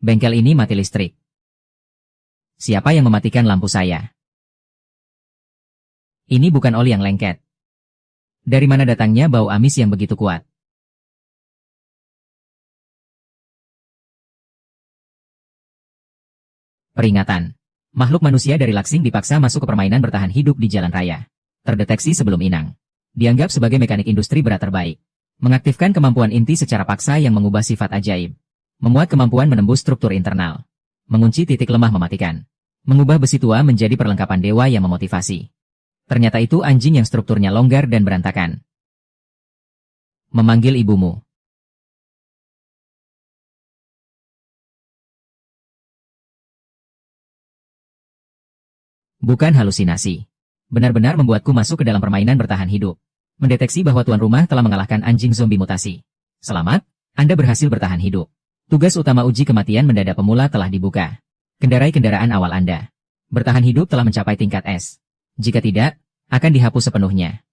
Bengkel ini mati listrik. Siapa yang mematikan lampu saya? Ini bukan oli yang lengket. Dari mana datangnya bau amis yang begitu kuat? Peringatan. Makhluk manusia dari Laksing dipaksa masuk ke permainan bertahan hidup di jalan raya. Terdeteksi sebelum inang. Dianggap sebagai mekanik industri berat terbaik. Mengaktifkan kemampuan inti secara paksa yang mengubah sifat ajaib. Memuat kemampuan menembus struktur internal. Mengunci titik lemah mematikan. Mengubah besi tua menjadi perlengkapan dewa yang memotivasi. Ternyata itu anjing yang strukturnya longgar dan berantakan. Memanggil ibumu. Bukan halusinasi. Benar-benar membuatku masuk ke dalam permainan bertahan hidup. Mendeteksi bahwa tuan rumah telah mengalahkan anjing zombie mutasi. Selamat, Anda berhasil bertahan hidup. Tugas utama uji kematian mendadak pemula telah dibuka. Kendarai kendaraan awal Anda. Bertahan hidup telah mencapai tingkat S. Jika tidak, akan dihapus sepenuhnya.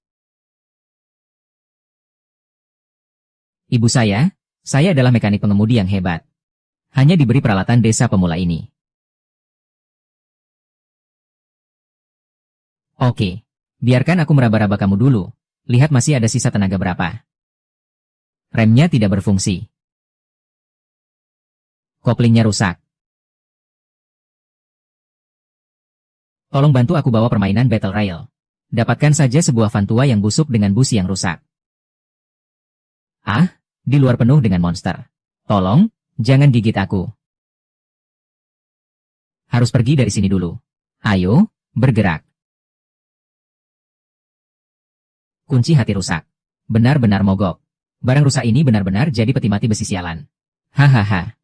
Ibu saya adalah mekanik pengemudi yang hebat. Hanya diberi peralatan desa pemula ini. Oke, biarkan aku meraba-raba kamu dulu. Lihat masih ada sisa tenaga berapa. Remnya tidak berfungsi. Koplingnya rusak. Tolong bantu aku bawa permainan Battle Rail. Dapatkan saja sebuah van tua yang busuk dengan busi yang rusak. Ah, di luar penuh dengan monster. Tolong, jangan gigit aku. Harus pergi dari sini dulu. Ayo, bergerak. Kunci hati rusak. Benar-benar mogok. Barang rusak ini benar-benar jadi peti mati besi sialan. Hahaha.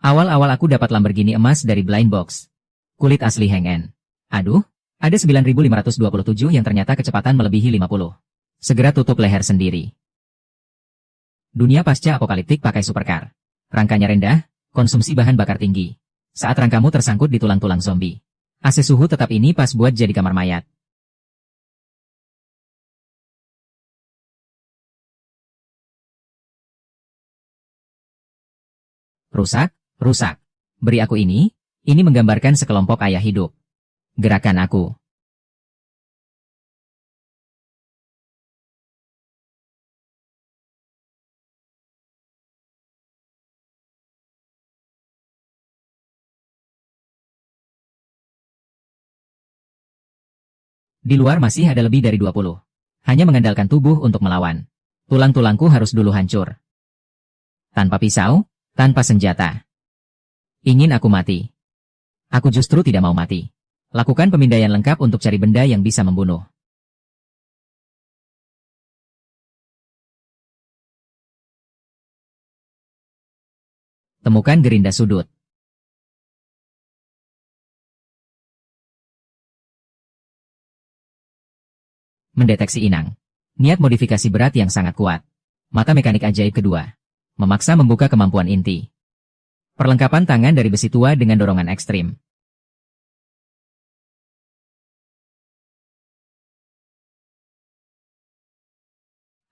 Awal-awal aku dapat Lamborghini emas dari Blind Box. Kulit asli Hang En. Aduh, ada 9527 yang ternyata kecepatan melebihi 50. Segera tutup leher sendiri. Dunia pasca apokaliptik pakai supercar. Rangkanya rendah, konsumsi bahan bakar tinggi. Saat rangkamu tersangkut di tulang-tulang zombie. AC suhu tetap ini pas buat jadi kamar mayat. Rusak, rusak. Beri aku ini menggambarkan sekelompok ayah hidup. Gerakan aku. Di luar masih ada lebih dari 20. Hanya mengandalkan tubuh untuk melawan. Tulang-tulangku harus dulu hancur. Tanpa pisau, tanpa senjata. Ingin aku mati. Aku justru tidak mau mati. Lakukan pemindaian lengkap untuk cari benda yang bisa membunuh. Temukan gerinda sudut. Mendeteksi inang. Niat modifikasi berat yang sangat kuat. Mata mekanik ajaib kedua. Memaksa membuka kemampuan inti. Perlengkapan tangan dari besi tua dengan dorongan ekstrim.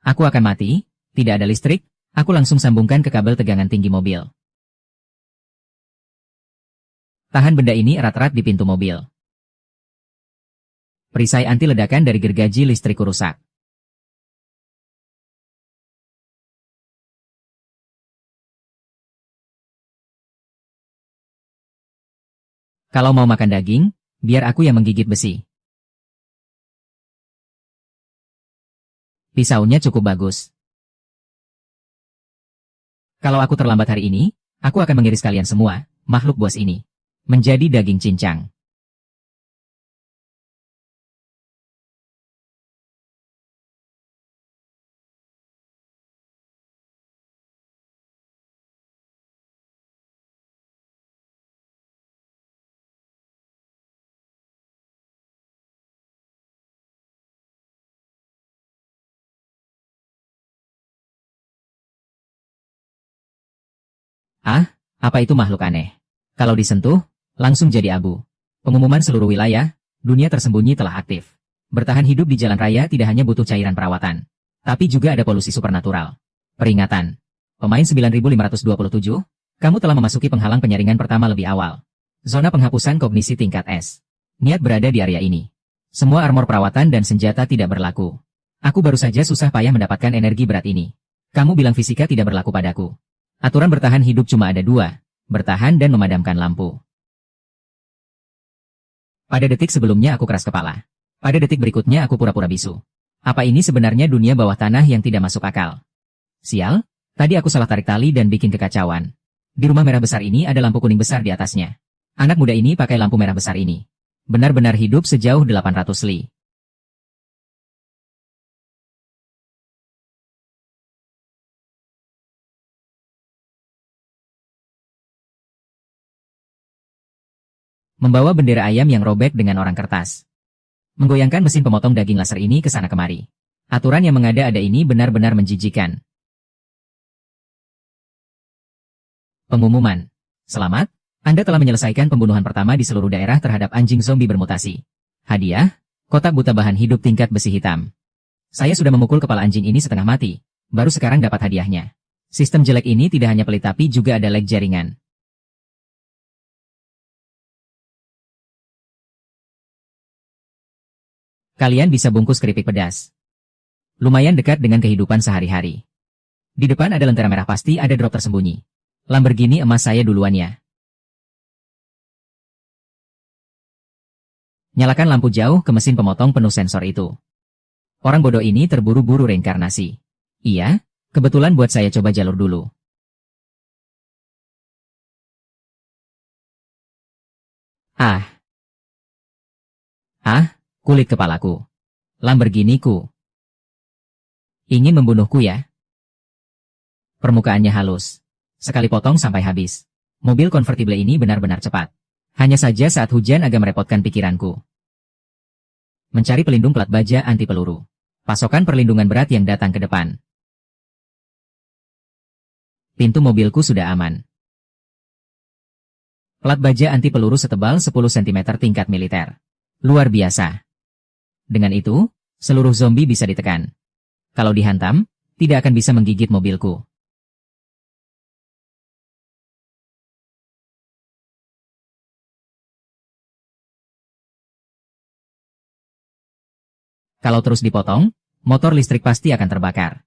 Aku akan mati, tidak ada listrik, aku langsung sambungkan ke kabel tegangan tinggi mobil. Tahan benda ini erat-erat di pintu mobil. Perisai anti ledakan dari gergaji listrikku rusak. Kalau mau makan daging, biar aku yang menggigit besi. Pisaunya cukup bagus. Kalau aku terlambat hari ini, aku akan mengiris kalian semua, makhluk buas ini, menjadi daging cincang. Ah, apa itu makhluk aneh? Kalau disentuh, langsung jadi abu. Pengumuman seluruh wilayah, dunia tersembunyi telah aktif. Bertahan hidup di jalan raya tidak hanya butuh cairan perawatan, tapi juga ada polusi supernatural. Peringatan. Pemain 9527, Kamu telah memasuki penghalang penyaringan pertama lebih awal. Zona penghapusan kognisi tingkat S. Niat berada di area ini. Semua armor perawatan dan senjata tidak berlaku. Aku baru saja susah payah mendapatkan energi berat ini. Kamu bilang fisika tidak berlaku padaku. Aturan bertahan hidup cuma ada dua, bertahan dan memadamkan lampu. Pada detik sebelumnya aku keras kepala. Pada detik berikutnya aku pura-pura bisu. Apa ini sebenarnya dunia bawah tanah yang tidak masuk akal? Sial, tadi aku salah tarik tali dan bikin kekacauan. Di rumah merah besar ini ada lampu kuning besar di atasnya. Anak muda ini pakai lampu merah besar ini. Benar-benar hidup sejauh 800 li. Membawa bendera ayam yang robek dengan orang kertas. Menggoyangkan mesin pemotong daging laser ini ke sana kemari. Aturan yang mengada-ada ini benar-benar menjijikan. Pengumuman. Selamat, Anda telah menyelesaikan pembunuhan pertama di seluruh daerah terhadap anjing zombie bermutasi. Hadiah, kotak buta bahan hidup tingkat besi hitam. Saya sudah memukul kepala anjing ini setengah mati, baru sekarang dapat hadiahnya. Sistem jelek ini tidak hanya pelit tapi juga ada lag jaringan. Kalian bisa bungkus keripik pedas. Lumayan dekat dengan kehidupan sehari-hari. Di depan ada lentera merah pasti ada drop tersembunyi. Lamborghini emas saya duluan ya. Nyalakan lampu jauh ke mesin pemotong penuh sensor itu. Orang bodoh ini terburu-buru reinkarnasi. Iya, kebetulan buat saya coba jalur dulu. Ah. Kulit kepalaku. Lamborghini-ku. Ingin membunuhku ya? Permukaannya halus. Sekali potong sampai habis. Mobil konvertible ini benar-benar cepat. Hanya saja saat hujan agak merepotkan pikiranku. Mencari pelindung plat baja anti peluru. Pasokan perlindungan berat yang datang ke depan. Pintu mobilku sudah aman. Plat baja anti peluru setebal 10 cm tingkat militer. Luar biasa. Dengan itu, seluruh zombie bisa ditekan. Kalau dihantam, tidak akan bisa menggigit mobilku. Kalau terus dipotong, motor listrik pasti akan terbakar.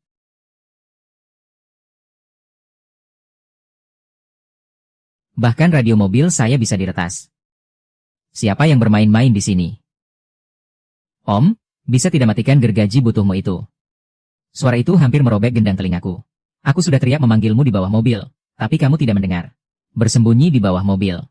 Bahkan radio mobil saya bisa diretas. Siapa yang bermain-main di sini? Om, bisa tidak matikan gergaji butuhmu itu? Suara itu hampir merobek gendang telingaku. Aku sudah teriak memanggilmu di bawah mobil, tapi kamu tidak mendengar. Bersembunyi di bawah mobil.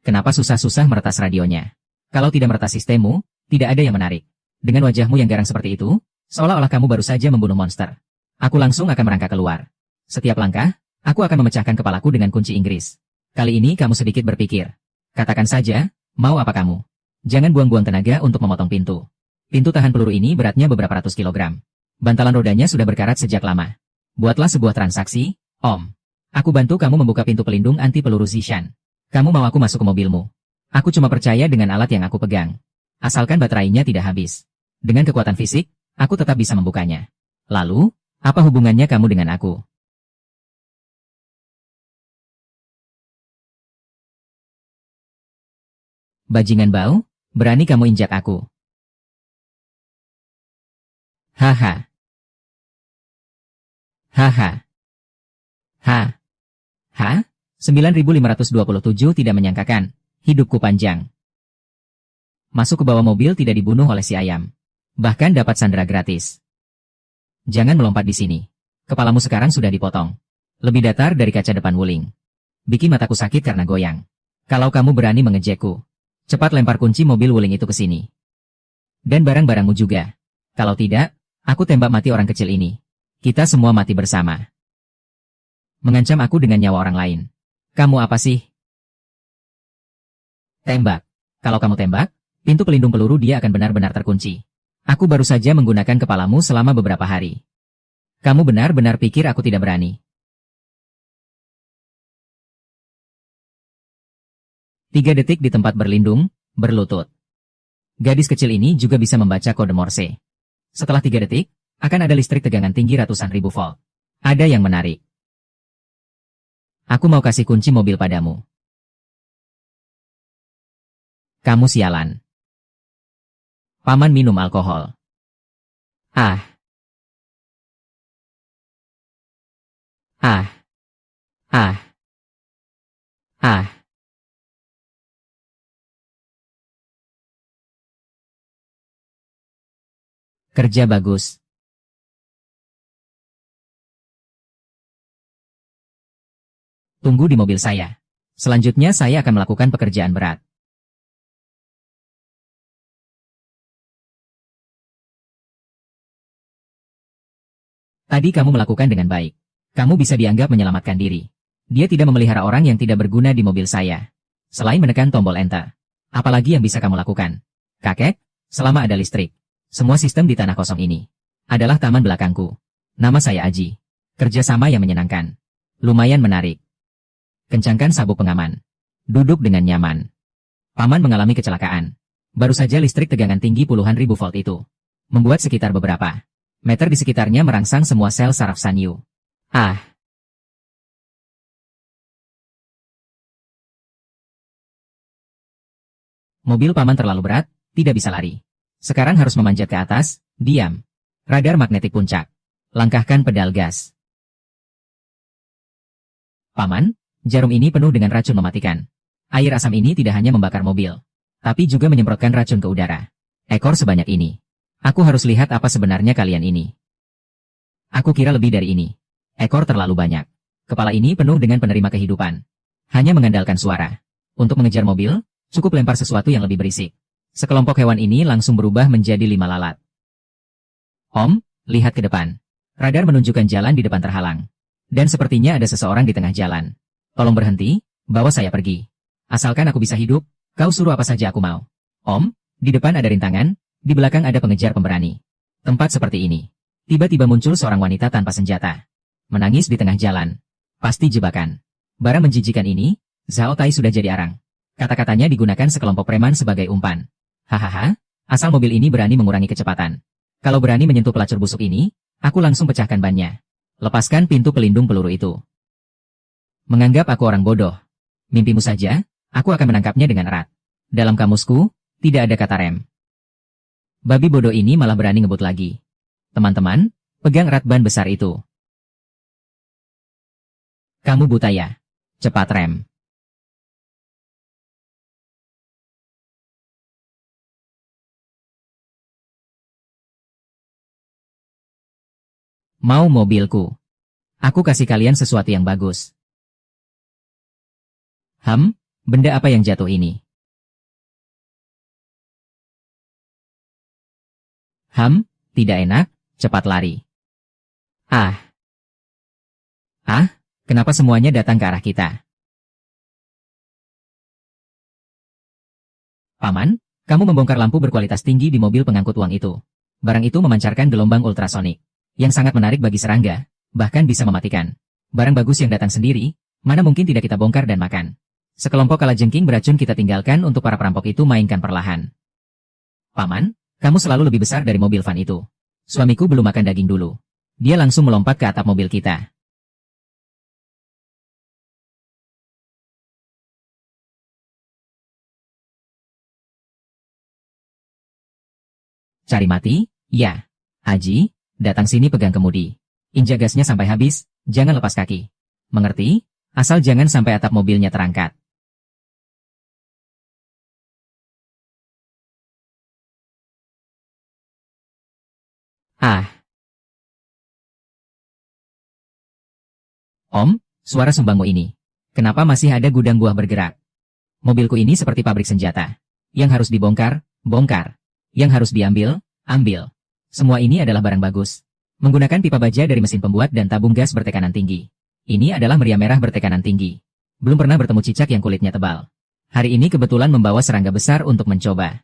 Kenapa susah-susah meretas radionya? Kalau tidak meretas sistemmu, tidak ada yang menarik. Dengan wajahmu yang garang seperti itu, seolah-olah kamu baru saja membunuh monster. Aku langsung akan merangkak keluar. Setiap langkah, aku akan memecahkan kepalaku dengan kunci Inggris. Kali ini kamu sedikit berpikir. Katakan saja, mau apa kamu? Jangan buang-buang tenaga untuk memotong pintu. Pintu tahan peluru ini beratnya beberapa ratus kilogram. Bantalan rodanya sudah berkarat sejak lama. Buatlah sebuah transaksi, Om. Aku bantu kamu membuka pintu pelindung anti peluru Zishan. Kamu mau aku masuk ke mobilmu? Aku cuma percaya dengan alat yang aku pegang. Asalkan baterainya tidak habis. Dengan kekuatan fisik, aku tetap bisa membukanya. Lalu, apa hubungannya kamu dengan aku? Bajingan bau, berani kamu injak aku. Haha. Haha. Ha. Ha? 9527 tidak menyangkakan. Hidupku panjang. Masuk ke bawah mobil tidak dibunuh oleh si ayam. Bahkan dapat sandera gratis. Jangan melompat di sini. Kepalamu sekarang sudah dipotong. Lebih datar dari kaca depan wuling. Bikin mataku sakit karena goyang. Kalau kamu berani mengejekku, cepat lempar kunci mobil wuling itu ke sini. Dan barang-barangmu juga. Kalau tidak, aku tembak mati orang kecil ini. Kita semua mati bersama. Mengancam aku dengan nyawa orang lain. Kamu apa sih? Tembak. Kalau kamu tembak, pintu pelindung peluru dia akan benar-benar terkunci. Aku baru saja menggunakan kepalamu selama beberapa hari. Kamu benar-benar pikir aku tidak berani. 3 detik di tempat berlindung, berlutut. Gadis kecil ini juga bisa membaca kode Morse. Setelah 3 detik, akan ada listrik tegangan tinggi ratusan ribu volt. Ada yang menarik. Aku mau kasih kunci mobil padamu. Kamu sialan. Paman minum alkohol. Ah, ah, ah, ah. Kerja bagus. Tunggu di mobil saya. Selanjutnya saya akan melakukan pekerjaan berat. Tadi kamu melakukan dengan baik. Kamu bisa dianggap menyelamatkan diri. Dia tidak memelihara orang yang tidak berguna di mobil saya. Selain menekan tombol enter. Apalagi yang bisa kamu lakukan? Kakek, selama ada listrik. Semua sistem di tanah kosong ini adalah taman belakangku. Nama saya Aji. Kerjasama yang menyenangkan. Lumayan menarik. Kencangkan sabuk pengaman. Duduk dengan nyaman. Paman mengalami kecelakaan. Baru saja listrik tegangan tinggi puluhan ribu volt itu membuat sekitar beberapa meter di sekitarnya merangsang semua sel saraf sanyu. Ah, mobil paman terlalu berat, tidak bisa lari. Sekarang harus memanjat ke atas, diam. Radar magnetik puncak. Langkahkan pedal gas. Paman, jarum ini penuh dengan racun mematikan. Air asam ini tidak hanya membakar mobil, tapi juga menyemprotkan racun ke udara. Ekor sebanyak ini. Aku harus lihat apa sebenarnya kalian ini. Aku kira lebih dari ini. Ekor terlalu banyak. Kepala ini penuh dengan penerima kehidupan. Hanya mengandalkan suara. Untuk mengejar mobil, cukup lempar sesuatu yang lebih berisik. Sekelompok hewan ini langsung berubah menjadi 5 lalat. Om, lihat ke depan. Radar menunjukkan jalan di depan terhalang. Dan sepertinya ada seseorang di tengah jalan. Tolong berhenti, bawa saya pergi. Asalkan aku bisa hidup, kau suruh apa saja aku mau. Om, di depan ada rintangan, di belakang ada pengejar pemberani. Tempat seperti ini. Tiba-tiba muncul seorang wanita tanpa senjata. Menangis di tengah jalan. Pasti jebakan. Barang menjijikan ini, Zhao Tai sudah jadi arang. Kata-katanya digunakan sekelompok preman sebagai umpan. Hahaha, asal mobil ini berani mengurangi kecepatan. Kalau berani menyentuh pelacur busuk ini, aku langsung pecahkan bannya. Lepaskan pintu pelindung peluru itu. Menganggap aku orang bodoh. Mimpimu saja, aku akan menangkapnya dengan erat. Dalam kamusku, tidak ada kata rem. Babi bodoh ini malah berani ngebut lagi. Teman-teman, pegang erat ban besar itu. Kamu buta ya? Cepat rem. Mau mobilku? Aku kasih kalian sesuatu yang bagus. Benda apa yang jatuh ini? Tidak enak, cepat lari. Ah, kenapa semuanya datang ke arah kita? Paman, kamu membongkar lampu berkualitas tinggi di mobil pengangkut uang itu. Barang itu memancarkan gelombang ultrasonik, yang sangat menarik bagi serangga, bahkan bisa mematikan. Barang bagus yang datang sendiri, mana mungkin tidak kita bongkar dan makan. Sekelompok kalajengking beracun kita tinggalkan untuk para perampok itu mainkan perlahan. Paman, kamu selalu lebih besar dari mobil van itu. Suamiku belum makan daging dulu. Dia langsung melompat ke atap mobil kita. Cari mati? Ya. Haji, datang sini pegang kemudi. Injak gasnya sampai habis, jangan lepas kaki. Mengerti? Asal jangan sampai atap mobilnya terangkat. Ah, Om, suara sumbangmu ini. Kenapa masih ada gudang buah bergerak? Mobilku ini seperti pabrik senjata. Yang harus dibongkar, bongkar. Yang harus diambil, ambil. Semua ini adalah barang bagus. Menggunakan pipa baja dari mesin pembuat dan tabung gas bertekanan tinggi. Ini adalah meriam merah bertekanan tinggi. Belum pernah bertemu cicak yang kulitnya tebal. Hari ini kebetulan membawa serangga besar untuk mencoba.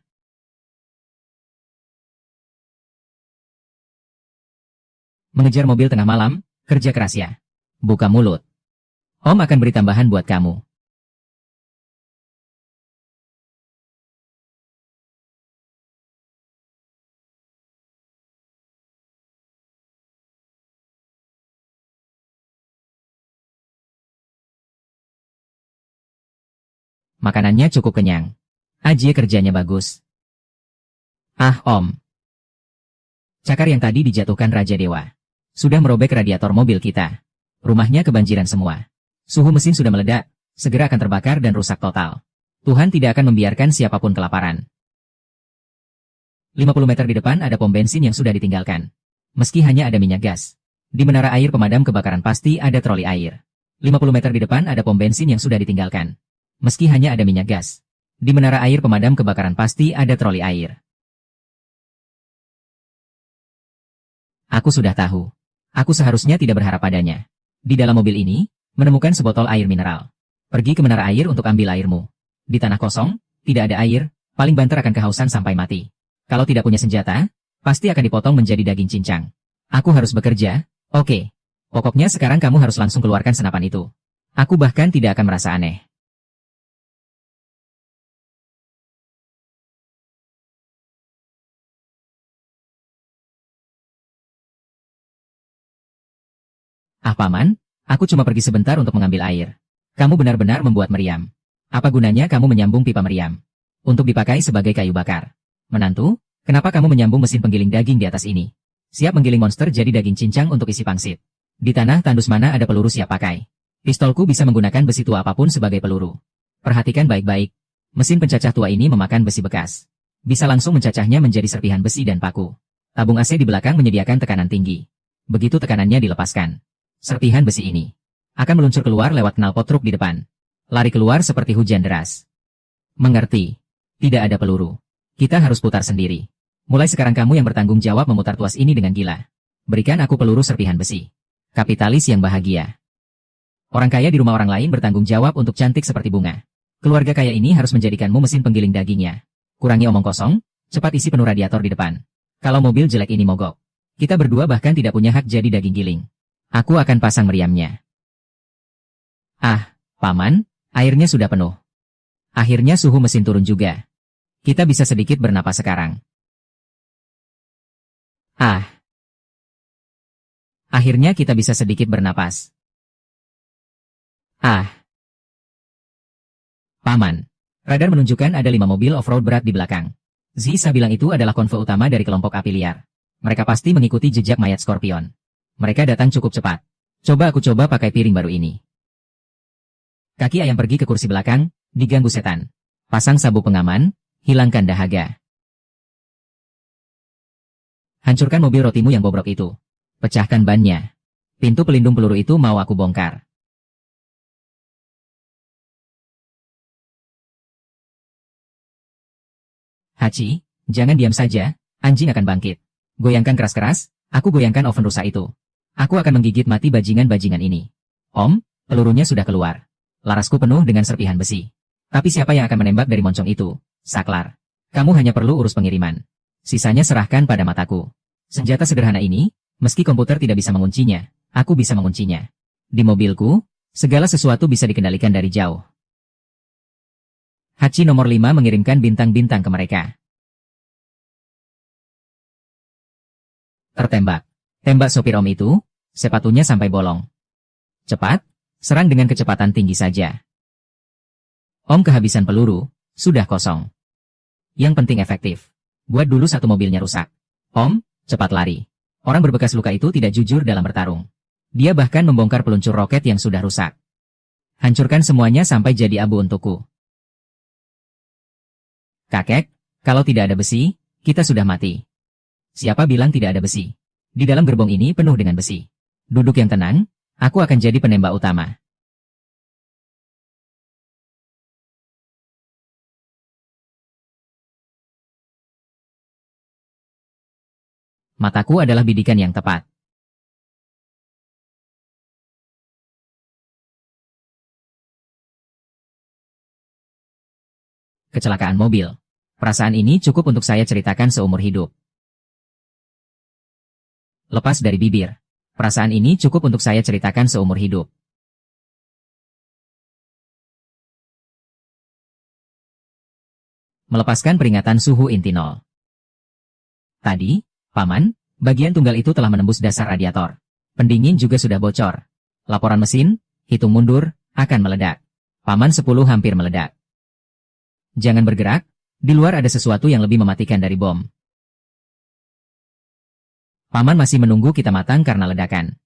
Mengejar mobil tengah malam, kerja keras ya. Buka mulut. Om akan beri tambahan buat kamu. Makanannya cukup kenyang. Aji kerjanya bagus. Ah, Om. Cakar yang tadi dijatuhkan Raja Dewa sudah merobek radiator mobil kita. Rumahnya kebanjiran semua. Suhu mesin sudah meledak, segera akan terbakar dan rusak total. Tuhan tidak akan membiarkan siapapun kelaparan. 50 meter di depan ada pom bensin yang sudah ditinggalkan. Meski hanya ada minyak gas. Di menara air pemadam kebakaran pasti ada troli air. 50 meter di depan ada pom bensin yang sudah ditinggalkan. Meski hanya ada minyak gas. Di menara air pemadam kebakaran pasti ada troli air. Aku sudah tahu. Aku seharusnya tidak berharap padanya. Di dalam mobil ini, menemukan sebotol air mineral. Pergi ke menara air untuk ambil airmu. Di tanah kosong, tidak ada air, paling banter akan kehausan sampai mati. Kalau tidak punya senjata, pasti akan dipotong menjadi daging cincang. Aku harus bekerja, oke. Pokoknya sekarang kamu harus langsung keluarkan senapan itu. Aku bahkan tidak akan merasa aneh. Ah Paman, aku cuma pergi sebentar untuk mengambil air. Kamu benar-benar membuat meriam. Apa gunanya kamu menyambung pipa meriam? Untuk dipakai sebagai kayu bakar. Menantu, kenapa kamu menyambung mesin penggiling daging di atas ini? Siap menggiling monster jadi daging cincang untuk isi pangsit. Di tanah tandus mana ada peluru siap pakai? Pistolku bisa menggunakan besi tua apapun sebagai peluru. Perhatikan baik-baik. Mesin pencacah tua ini memakan besi bekas. Bisa langsung mencacahnya menjadi serpihan besi dan paku. Tabung AC di belakang menyediakan tekanan tinggi. Begitu tekanannya dilepaskan, serpihan besi ini akan meluncur keluar lewat knalpot truk di depan. Lari keluar seperti hujan deras. Mengerti? Tidak ada peluru. Kita harus putar sendiri. Mulai sekarang kamu yang bertanggung jawab memutar tuas ini dengan gila. Berikan aku peluru serpihan besi. Kapitalis yang bahagia. Orang kaya di rumah orang lain bertanggung jawab untuk cantik seperti bunga. Keluarga kaya ini harus menjadikanmu mesin penggiling dagingnya. Kurangi omong kosong, cepat isi penuh radiator di depan. Kalau mobil jelek ini mogok, kita berdua bahkan tidak punya hak jadi daging giling. Aku akan pasang meriamnya. Ah, Paman, airnya sudah penuh. Akhirnya suhu mesin turun juga. Kita bisa sedikit bernapas sekarang. Ah. Akhirnya kita bisa sedikit bernapas. Ah. Paman, radar menunjukkan ada 5 mobil off-road berat di belakang. Zisa bilang itu adalah konvoi utama dari kelompok api liar. Mereka pasti mengikuti jejak mayat Scorpion. Mereka datang cukup cepat. Coba aku coba pakai piring baru ini. Kaki ayam pergi ke kursi belakang, diganggu setan. Pasang sabuk pengaman, hilangkan dahaga. Hancurkan mobil rotimu yang bobrok itu. Pecahkan bannya. Pintu pelindung peluru itu mau aku bongkar. Hachi, jangan diam saja, anjing akan bangkit. Goyangkan keras-keras, aku goyangkan oven rusak itu. Aku akan menggigit mati bajingan-bajingan ini. Om, pelurunya sudah keluar. Larasku penuh dengan serpihan besi. Tapi siapa yang akan menembak dari moncong itu? Saklar. Kamu hanya perlu urus pengiriman. Sisanya serahkan pada mataku. Senjata sederhana ini, meski komputer tidak bisa menguncinya, aku bisa menguncinya. Di mobilku, segala sesuatu bisa dikendalikan dari jauh. Hachi nomor 5 mengirimkan bintang-bintang ke mereka. Tertembak. Tembak sopir Om itu, sepatunya sampai bolong. Cepat, serang dengan kecepatan tinggi saja. Om kehabisan peluru, sudah kosong. Yang penting efektif. Buat dulu satu mobilnya rusak. Om, cepat lari. Orang berbekas luka itu tidak jujur dalam bertarung. Dia bahkan membongkar peluncur roket yang sudah rusak. Hancurkan semuanya sampai jadi abu untukku. Kakek, kalau tidak ada besi, kita sudah mati. Siapa bilang tidak ada besi? Di dalam gerbong ini penuh dengan besi. Duduk yang tenang, aku akan jadi penembak utama. Mataku adalah bidikan yang tepat. Kecelakaan mobil. Perasaan ini cukup untuk saya ceritakan seumur hidup. Lepas dari bibir. Perasaan ini cukup untuk saya ceritakan seumur hidup. Melepaskan peringatan suhu inti 0. Tadi, Paman, bagian tunggal itu telah menembus dasar radiator. Pendingin juga sudah bocor. Laporan mesin, hitung mundur, akan meledak. Paman 10 hampir meledak. Jangan bergerak, di luar ada sesuatu yang lebih mematikan dari bom. Paman masih menunggu kita matang karena ledakan.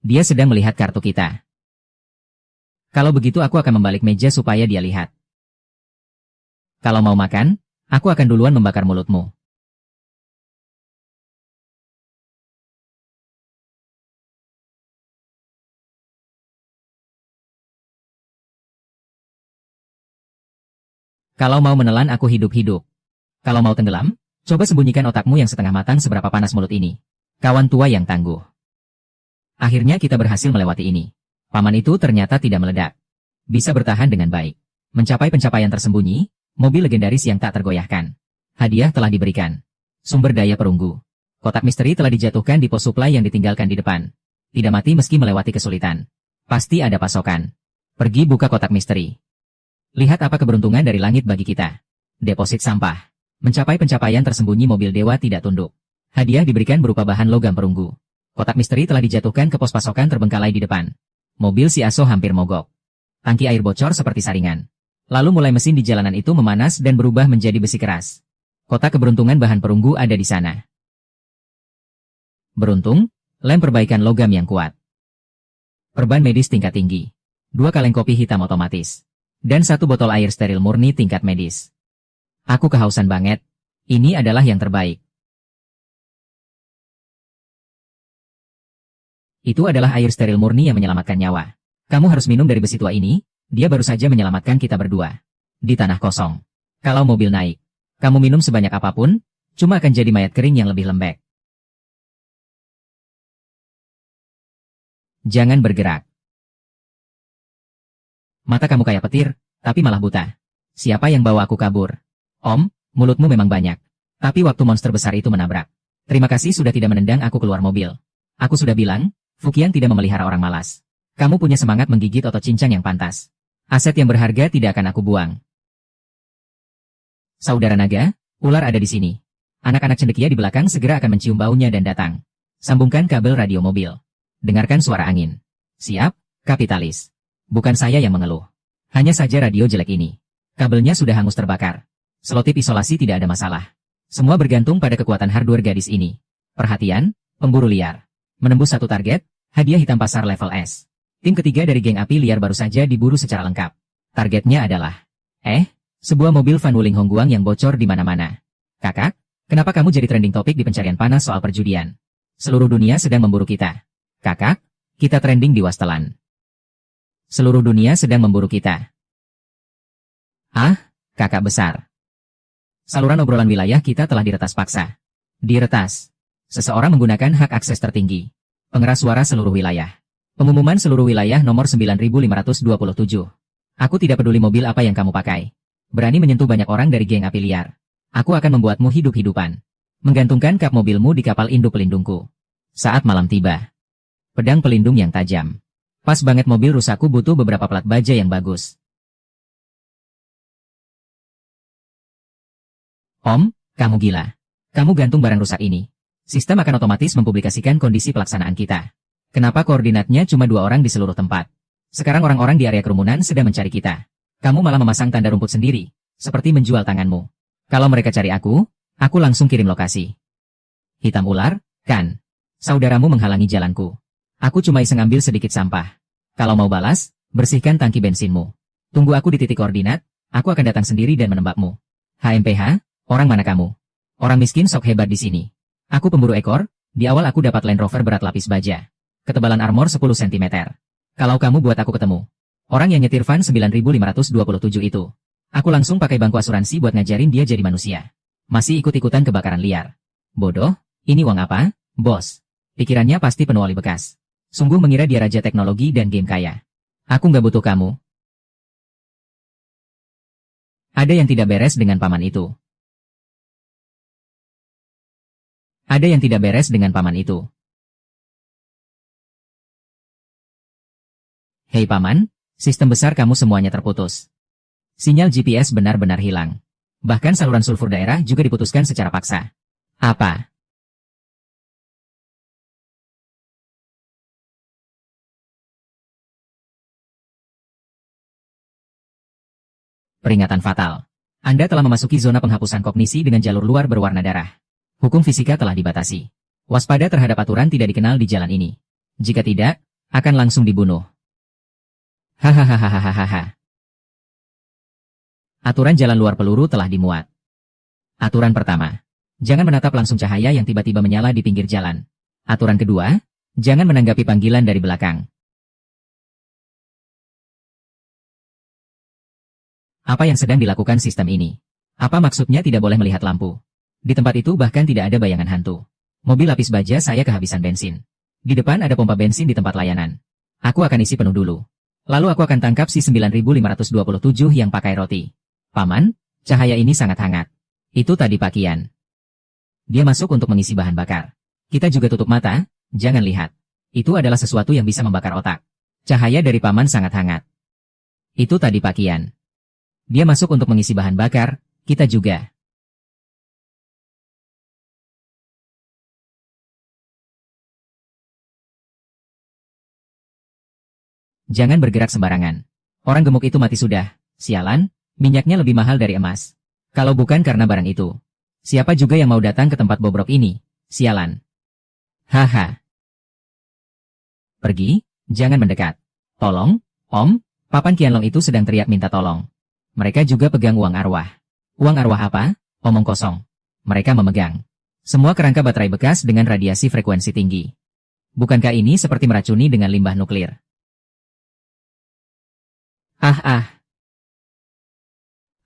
Dia sedang melihat kartu kita. Kalau begitu aku akan membalik meja supaya dia lihat. Kalau mau makan, aku akan duluan membakar mulutmu. Kalau mau menelan aku hidup-hidup. Kalau mau tenggelam, coba sembunyikan otakmu yang setengah matang seberapa panas mulut ini. Kawan tua yang tangguh. Akhirnya kita berhasil melewati ini. Paman itu ternyata tidak meledak. Bisa bertahan dengan baik. Mencapai pencapaian tersembunyi, mobil legendaris yang tak tergoyahkan. Hadiah telah diberikan. Sumber daya perunggu. Kotak misteri telah dijatuhkan di pos supply yang ditinggalkan di depan. Tidak mati meski melewati kesulitan. Pasti ada pasokan. Pergi buka kotak misteri. Lihat apa keberuntungan dari langit bagi kita. Deposit sampah. Mencapai pencapaian tersembunyi mobil dewa tidak tunduk. Hadiah diberikan berupa bahan logam perunggu. Kotak misteri telah dijatuhkan ke pos pasokan terbengkalai di depan. Mobil si Aso hampir mogok. Tangki air bocor seperti saringan. Lalu mulai mesin di jalanan itu memanas dan berubah menjadi besi keras. Kotak keberuntungan bahan perunggu ada di sana. Beruntung, lem perbaikan logam yang kuat. Perban medis tingkat tinggi. 2 kaleng kopi hitam otomatis. Dan 1 botol air steril murni tingkat medis. Aku kehausan banget. Ini adalah yang terbaik. Itu adalah air steril murni yang menyelamatkan nyawa. Kamu harus minum dari besi tua ini, dia baru saja menyelamatkan kita berdua. Di tanah kosong. Kalau mobil naik, kamu minum sebanyak apapun, cuma akan jadi mayat kering yang lebih lembek. Jangan bergerak. Mata kamu kayak petir, tapi malah buta. Siapa yang bawa aku kabur? Om, mulutmu memang banyak. Tapi waktu monster besar itu menabrak. Terima kasih sudah tidak menendang aku keluar mobil. Aku sudah bilang, Fukian tidak memelihara orang malas. Kamu punya semangat menggigit otot cincang yang pantas. Aset yang berharga tidak akan aku buang. Saudara naga, ular ada di sini. Anak-anak cendekia di belakang segera akan mencium baunya dan datang. Sambungkan kabel radio mobil. Dengarkan suara angin. Siap, kapitalis. Bukan saya yang mengeluh. Hanya saja radio jelek ini. Kabelnya sudah hangus terbakar. Selotip isolasi tidak ada masalah. Semua bergantung pada kekuatan hardware gadis ini. Perhatian, pemburu liar. Menembus satu target, hadiah hitam pasar level S. Tim ketiga dari geng api liar baru saja diburu secara lengkap. Targetnya adalah... sebuah mobil Van Wuling Hongguang yang bocor di mana-mana. Kakak, kenapa kamu jadi trending topik di pencarian panas soal perjudian? Seluruh dunia sedang memburu kita. Kakak, kita trending di Wasteland. Seluruh dunia sedang memburu kita. Ah, kakak besar. Saluran obrolan wilayah kita telah diretas paksa. Diretas. Seseorang menggunakan hak akses tertinggi. Pengeras suara seluruh wilayah. Pengumuman seluruh wilayah nomor 9527. Aku tidak peduli mobil apa yang kamu pakai. Berani menyentuh banyak orang dari geng api liar. Aku akan membuatmu hidup-hidupan. Menggantungkan kap mobilmu di kapal induk pelindungku. Saat malam tiba. Pedang pelindung yang tajam. Pas banget mobil rusakku butuh beberapa plat baja yang bagus. Om, kamu gila. Kamu gantung barang rusak ini. Sistem akan otomatis mempublikasikan kondisi pelaksanaan kita. Kenapa koordinatnya cuma 2 orang di seluruh tempat? Sekarang orang-orang di area kerumunan sedang mencari kita. Kamu malah memasang tanda rumput sendiri, seperti menjual tanganmu. Kalau mereka cari aku langsung kirim lokasi. Hitam ular, kan? Saudaramu menghalangi jalanku. Aku cuma iseng ambil sedikit sampah. Kalau mau balas, bersihkan tangki bensinmu. Tunggu aku di titik koordinat, aku akan datang sendiri dan menembakmu. HMPH, orang mana kamu? Orang miskin sok hebat di sini. Aku pemburu ekor, di awal aku dapat Land Rover berat lapis baja. Ketebalan armor 10 cm. Kalau kamu buat aku ketemu. Orang yang nyetir Van 9527 itu. Aku langsung pakai bangku asuransi buat ngajarin dia jadi manusia. Masih ikut-ikutan kebakaran liar. Bodoh, ini uang apa, bos? Pikirannya pasti penuh oli bekas. Sungguh mengira dia raja teknologi dan game kaya. Aku nggak butuh kamu. Ada yang tidak beres dengan paman itu. Ada yang tidak beres dengan paman itu. Hei paman, sistem besar kamu semuanya terputus. Sinyal GPS benar-benar hilang. Bahkan saluran sulfur daerah juga diputuskan secara paksa. Apa? Peringatan fatal. Anda telah memasuki zona penghapusan kognisi dengan jalur luar berwarna darah. Hukum fisika telah dibatasi. Waspada terhadap aturan tidak dikenal di jalan ini. Jika tidak, akan langsung dibunuh. Hahaha. Aturan jalan luar peluru telah dimuat. Aturan pertama. Jangan menatap langsung cahaya yang tiba-tiba menyala di pinggir jalan. Aturan kedua. Jangan menanggapi panggilan dari belakang. Apa yang sedang dilakukan sistem ini? Apa maksudnya tidak boleh melihat lampu? Di tempat itu bahkan tidak ada bayangan hantu. Mobil lapis baja saya kehabisan bensin. Di depan ada pompa bensin di tempat layanan. Aku akan isi penuh dulu. Lalu aku akan tangkap si 9527 yang pakai roti. Paman, cahaya ini sangat hangat. Itu tadi Pak Kian. Dia masuk untuk mengisi bahan bakar. Kita juga tutup mata, jangan lihat. Itu adalah sesuatu yang bisa membakar otak. Cahaya dari Paman sangat hangat. Itu tadi Pak Kian. Dia masuk untuk mengisi bahan bakar, kita juga. Jangan bergerak sembarangan. Orang gemuk itu mati sudah. Sialan, minyaknya lebih mahal dari emas. Kalau bukan karena barang itu. Siapa juga yang mau datang ke tempat bobrok ini? Sialan. Haha. Pergi, jangan mendekat. Tolong, Om, Papan Qianlong itu sedang teriak minta tolong. Mereka juga pegang uang arwah. Uang arwah apa? Omong kosong. Mereka memegang semua kerangka baterai bekas dengan radiasi frekuensi tinggi. Bukankah ini seperti meracuni dengan limbah nuklir?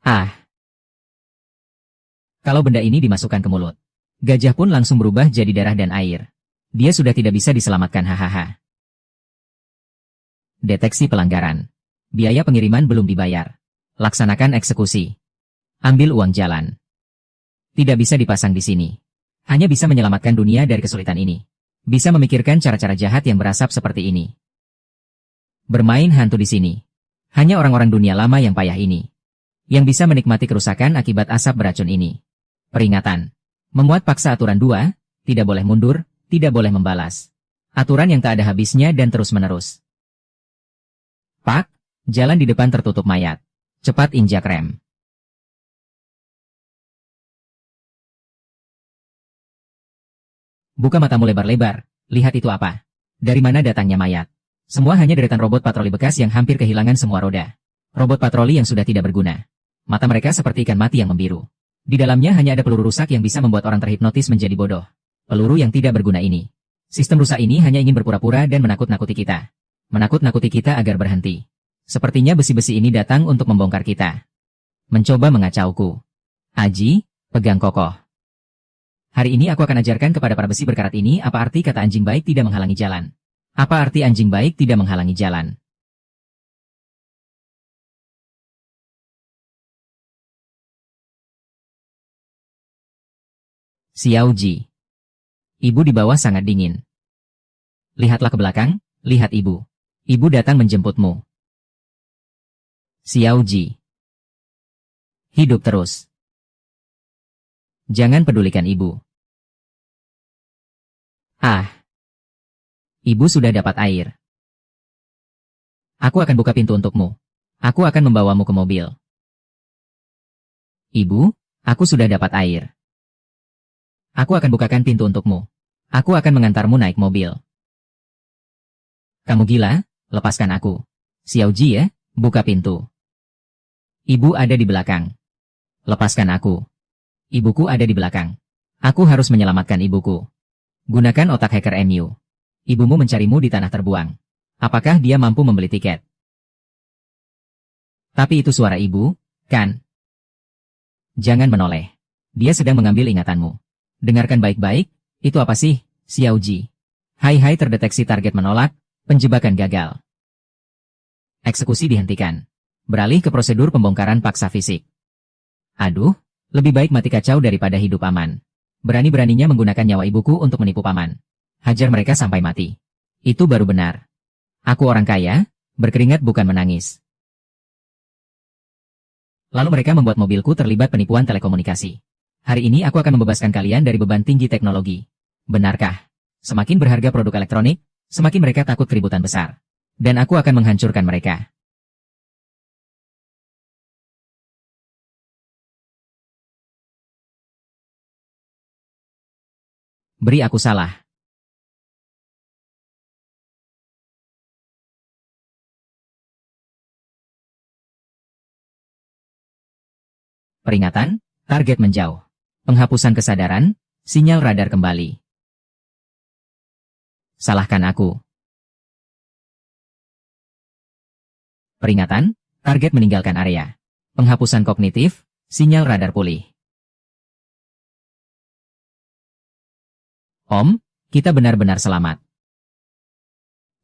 Ah. Kalau benda ini dimasukkan ke mulut, gajah pun langsung berubah jadi darah dan air. Dia sudah tidak bisa diselamatkan hahaha. Deteksi pelanggaran. Biaya pengiriman belum dibayar. Laksanakan eksekusi. Ambil uang jalan. Tidak bisa dipasang di sini. Hanya bisa menyelamatkan dunia dari kesulitan ini. Bisa memikirkan cara-cara jahat yang berasap seperti ini. Bermain hantu di sini. Hanya orang-orang dunia lama yang payah ini. Yang bisa menikmati kerusakan akibat asap beracun ini. Peringatan. Memuat paksa aturan 2, tidak boleh mundur, tidak boleh membalas. Aturan yang tak ada habisnya dan terus-menerus. Pak, jalan di depan tertutup mayat. Cepat injak rem. Buka matamu lebar-lebar, lihat itu apa? Dari mana datangnya mayat? Semua hanya deretan robot patroli bekas yang hampir kehilangan semua roda. Robot patroli yang sudah tidak berguna. Mata mereka seperti ikan mati yang membiru. Di dalamnya hanya ada peluru rusak yang bisa membuat orang terhipnotis menjadi bodoh. Peluru yang tidak berguna ini. Sistem rusak ini hanya ingin berpura-pura dan menakut-nakuti kita. Menakut-nakuti kita agar berhenti. Sepertinya besi-besi ini datang untuk membongkar kita. Mencoba mengacauku. Aji, pegang kokoh. Hari ini aku akan ajarkan kepada para besi berkarat ini apa arti kata anjing baik tidak menghalangi jalan. Apa arti anjing baik tidak menghalangi jalan? Xiao Ji. Ibu di bawah sangat dingin. Lihatlah ke belakang, lihat ibu. Ibu datang menjemputmu. Xiao Ji. Hidup terus. Jangan pedulikan ibu. Ibu sudah dapat air. Aku akan buka pintu untukmu. Aku akan membawamu ke mobil. Ibu, aku sudah dapat air. Aku akan bukakan pintu untukmu. Aku akan mengantarmu naik mobil. Kamu gila? Lepaskan aku. Xiao Ji ya, buka pintu. Ibu ada di belakang. Lepaskan aku. Ibuku ada di belakang. Aku harus menyelamatkan ibuku. Gunakan otak hacker MU. Ibumu mencarimu di tanah terbuang. Apakah dia mampu membeli tiket? Tapi itu suara ibu, kan? Jangan menoleh. Dia sedang mengambil ingatanmu. Dengarkan baik-baik, itu apa sih, Xiao Ji? Hai terdeteksi target menolak, penjebakan gagal. Eksekusi dihentikan. Beralih ke prosedur pembongkaran paksa fisik. Aduh, lebih baik mati kacau daripada hidup aman. Berani-beraninya menggunakan nyawa ibuku untuk menipu paman. Hajar mereka sampai mati. Itu baru benar. Aku orang kaya, berkeringat bukan menangis. Lalu mereka membuat mobilku terlibat penipuan telekomunikasi. Hari ini aku akan membebaskan kalian dari beban tinggi teknologi. Benarkah? Semakin berharga produk elektronik, semakin mereka takut keributan besar. Dan aku akan menghancurkan mereka. Beri aku salah. Peringatan, target menjauh. Penghapusan kesadaran, sinyal radar kembali. Salahkan aku. Peringatan, target meninggalkan area. Penghapusan kognitif, sinyal radar pulih. Om, kita benar-benar selamat.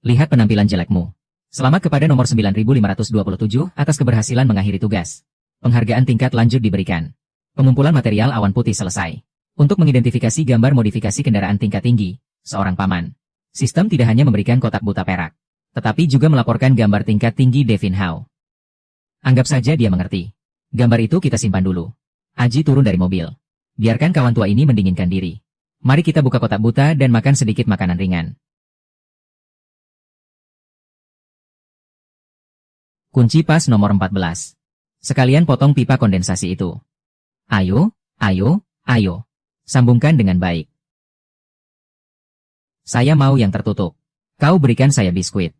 Lihat penampilan jelekmu. Selamat kepada nomor 9527 atas keberhasilan mengakhiri tugas. Penghargaan tingkat lanjut diberikan. Pengumpulan material awan putih selesai. Untuk mengidentifikasi gambar modifikasi kendaraan tingkat tinggi, seorang paman. Sistem tidak hanya memberikan kotak buta perak, tetapi juga melaporkan gambar tingkat tinggi Devin Howe. Anggap saja dia mengerti. Gambar itu kita simpan dulu. Aji turun dari mobil. Biarkan kawan tua ini mendinginkan diri. Mari kita buka kotak buta dan makan sedikit makanan ringan. Kunci pas nomor 14. Sekalian potong pipa kondensasi itu. Ayo, ayo, ayo. Sambungkan dengan baik. Saya mau yang tertutup. Kau berikan saya biskuit.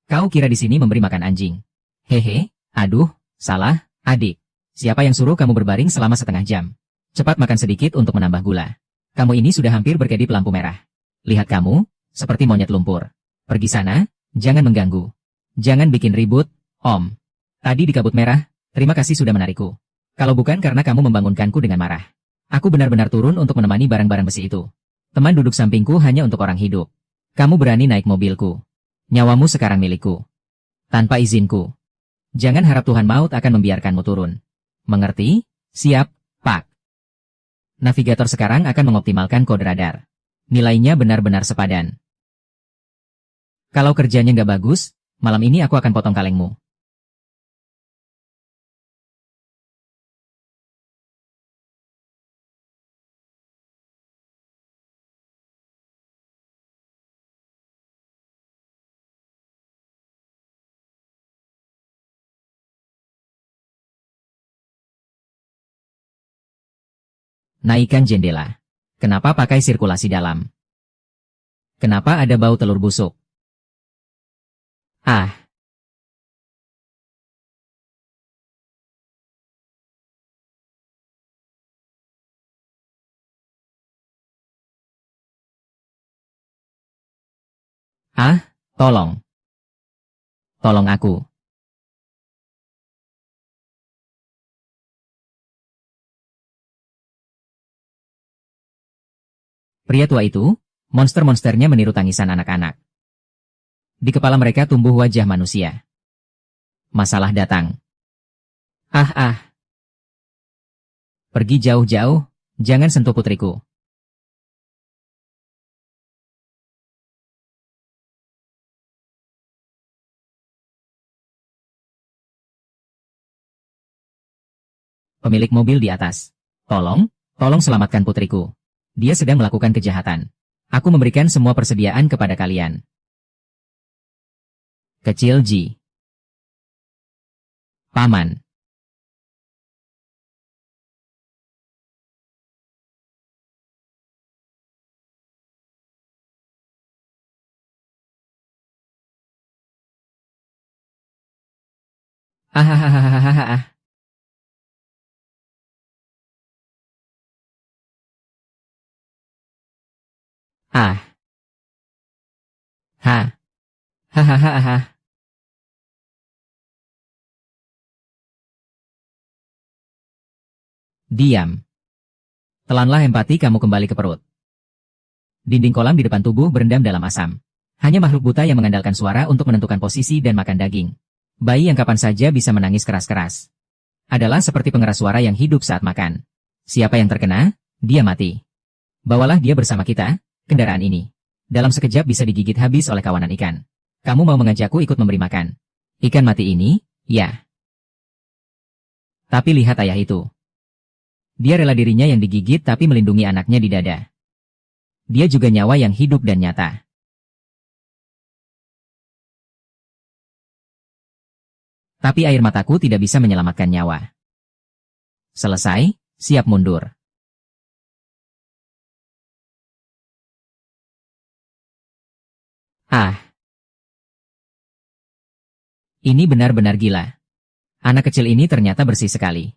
Kau kira di sini memberi makan anjing? Hehe, aduh, salah, adik. Siapa yang suruh kamu berbaring selama setengah jam? Cepat makan sedikit untuk menambah gula. Kamu ini sudah hampir berkedip lampu merah. Lihat kamu, seperti monyet lumpur. Pergi sana, jangan mengganggu. Jangan bikin ribut, Om. Tadi di kabut merah, terima kasih sudah menarikku. Kalau bukan karena kamu membangunkanku dengan marah. Aku benar-benar turun untuk menemani barang-barang besi itu. Teman duduk sampingku hanya untuk orang hidup. Kamu berani naik mobilku. Nyawamu sekarang milikku. Tanpa izinku. Jangan harap Tuhan maut akan membiarkanmu turun. Mengerti? Siap, Pak. Navigator sekarang akan mengoptimalkan kode radar. Nilainya benar-benar sepadan. Kalau kerjanya nggak bagus, malam ini aku akan potong kalengmu. Naikkan jendela. Kenapa pakai sirkulasi dalam? Kenapa ada bau telur busuk? Ah. Ah, tolong. Tolong aku. Pria tua itu, monster-monsternya meniru tangisan anak-anak. Di kepala mereka tumbuh wajah manusia. Masalah datang. Ah ah. Pergi jauh-jauh, jangan sentuh putriku. Pemilik mobil di atas. Tolong selamatkan putriku. Dia sedang melakukan kejahatan. Aku memberikan semua persediaan kepada kalian. Kecil Ji. Paman. Ahahaha. Ah. Ha. Hahaha. Diam. Telanlah empati kamu kembali ke perut. Dinding kolam di depan tubuh berendam dalam asam. Hanya makhluk buta yang mengandalkan suara untuk menentukan posisi dan makan daging. Bayi yang kapan saja bisa menangis keras-keras. Adalah seperti pengeras suara yang hidup saat makan. Siapa yang terkena, dia mati. Bawalah dia bersama kita, kendaraan ini. Dalam sekejap bisa digigit habis oleh kawanan ikan. Kamu mau mengajakku ikut memberi makan? Ikan mati ini, ya. Tapi lihat ayah itu. Dia rela dirinya yang digigit tapi melindungi anaknya di dada. Dia juga nyawa yang hidup dan nyata. Tapi air mataku tidak bisa menyelamatkan nyawa. Selesai, siap mundur. Ah, ini benar-benar gila. Anak kecil ini ternyata bersih sekali.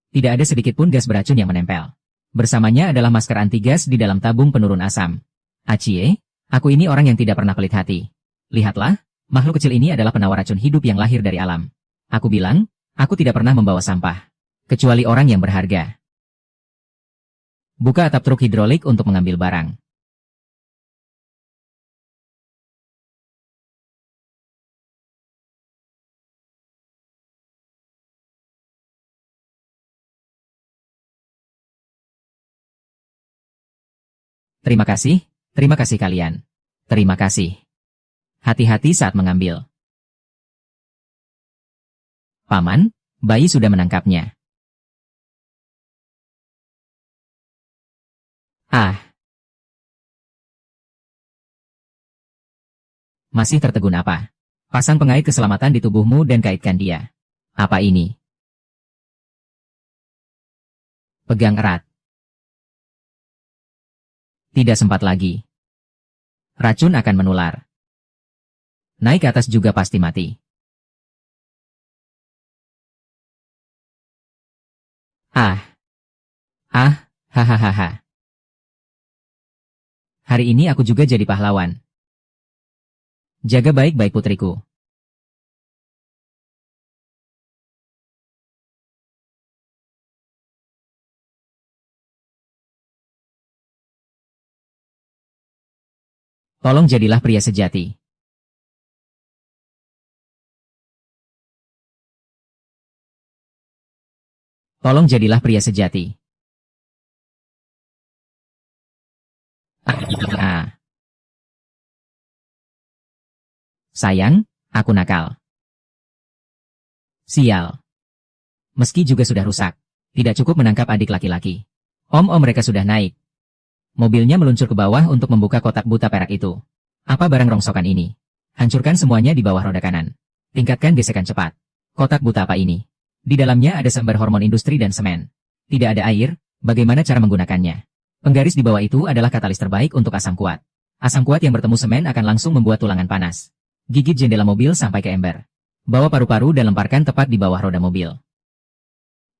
Tidak ada sedikit pun gas beracun yang menempel. Bersamanya adalah masker anti gas di dalam tabung penurun asam. Acie, aku ini orang yang tidak pernah pelit hati. Lihatlah, makhluk kecil ini adalah penawar racun hidup yang lahir dari alam. Aku bilang, aku tidak pernah membawa sampah. Kecuali orang yang berharga. Buka atap truk hidrolik untuk mengambil barang. Terima kasih kalian. Terima kasih. Hati-hati saat mengambil. Paman, bayi sudah menangkapnya. Ah, masih tertegun apa? Pasang pengait keselamatan di tubuhmu dan kaitkan dia. Apa ini? Pegang erat. Tidak sempat lagi. Racun akan menular. Naik ke atas juga pasti mati. Ah. Hahaha. Hari ini aku juga jadi pahlawan. Jaga baik-baik putriku. Tolong jadilah pria sejati. Tolong jadilah pria sejati. Ah. Sayang, aku nakal. Sial. Meski juga sudah rusak. Tidak cukup menangkap adik laki-laki. Om-om mereka sudah naik. Mobilnya meluncur ke bawah untuk membuka kotak buta perak itu. Apa barang rongsokan ini? Hancurkan semuanya di bawah roda kanan. Tingkatkan gesekan cepat. Kotak buta apa ini? Di dalamnya ada sumber hormon industri dan semen. Tidak ada air, bagaimana cara menggunakannya? Penggaris di bawah itu adalah katalis terbaik untuk asam kuat. Asam kuat yang bertemu semen akan langsung membuat tulangan panas. Gigit jendela mobil sampai ke ember. Bawa paru-paru dan lemparkan tepat di bawah roda mobil.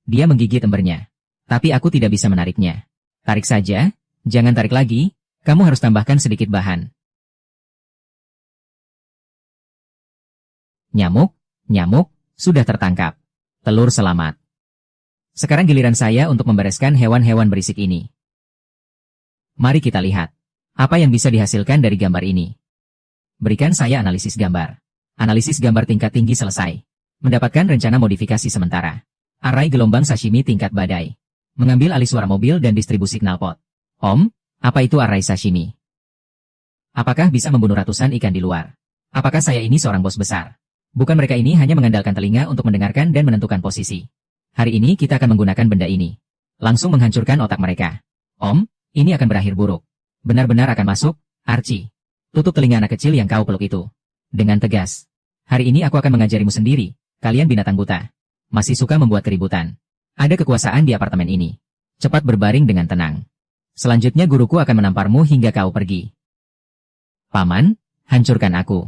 Dia menggigit embernya. Tapi aku tidak bisa menariknya. Tarik saja. Jangan tarik lagi, kamu harus tambahkan sedikit bahan. Nyamuk, sudah tertangkap. Telur selamat. Sekarang giliran saya untuk membereskan hewan-hewan berisik ini. Mari kita lihat. Apa yang bisa dihasilkan dari gambar ini? Berikan saya analisis gambar. Analisis gambar tingkat tinggi selesai. Mendapatkan rencana modifikasi sementara. Arai gelombang sashimi tingkat badai. Mengambil alih suara mobil dan distribusi knalpot. Om, apa itu arai sashimi? Apakah bisa membunuh ratusan ikan di luar? Apakah saya ini seorang bos besar? Bukan mereka ini hanya mengandalkan telinga untuk mendengarkan dan menentukan posisi. Hari ini kita akan menggunakan benda ini. Langsung menghancurkan otak mereka. Om, ini akan berakhir buruk. Benar-benar akan masuk, Archie. Tutup telinga anak kecil yang kau peluk itu. Dengan tegas. Hari ini aku akan mengajarimu sendiri, kalian binatang buta. Masih suka membuat keributan. Ada kekuasaan di apartemen ini. Cepat berbaring dengan tenang. Selanjutnya guruku akan menamparmu hingga kau pergi. Paman, hancurkan aku.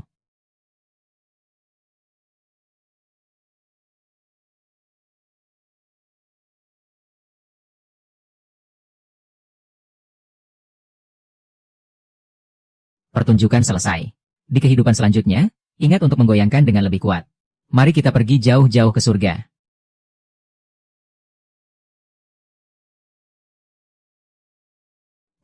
Pertunjukan selesai. Di kehidupan selanjutnya, ingat untuk menggoyangkan dengan lebih kuat. Mari kita pergi jauh-jauh ke surga.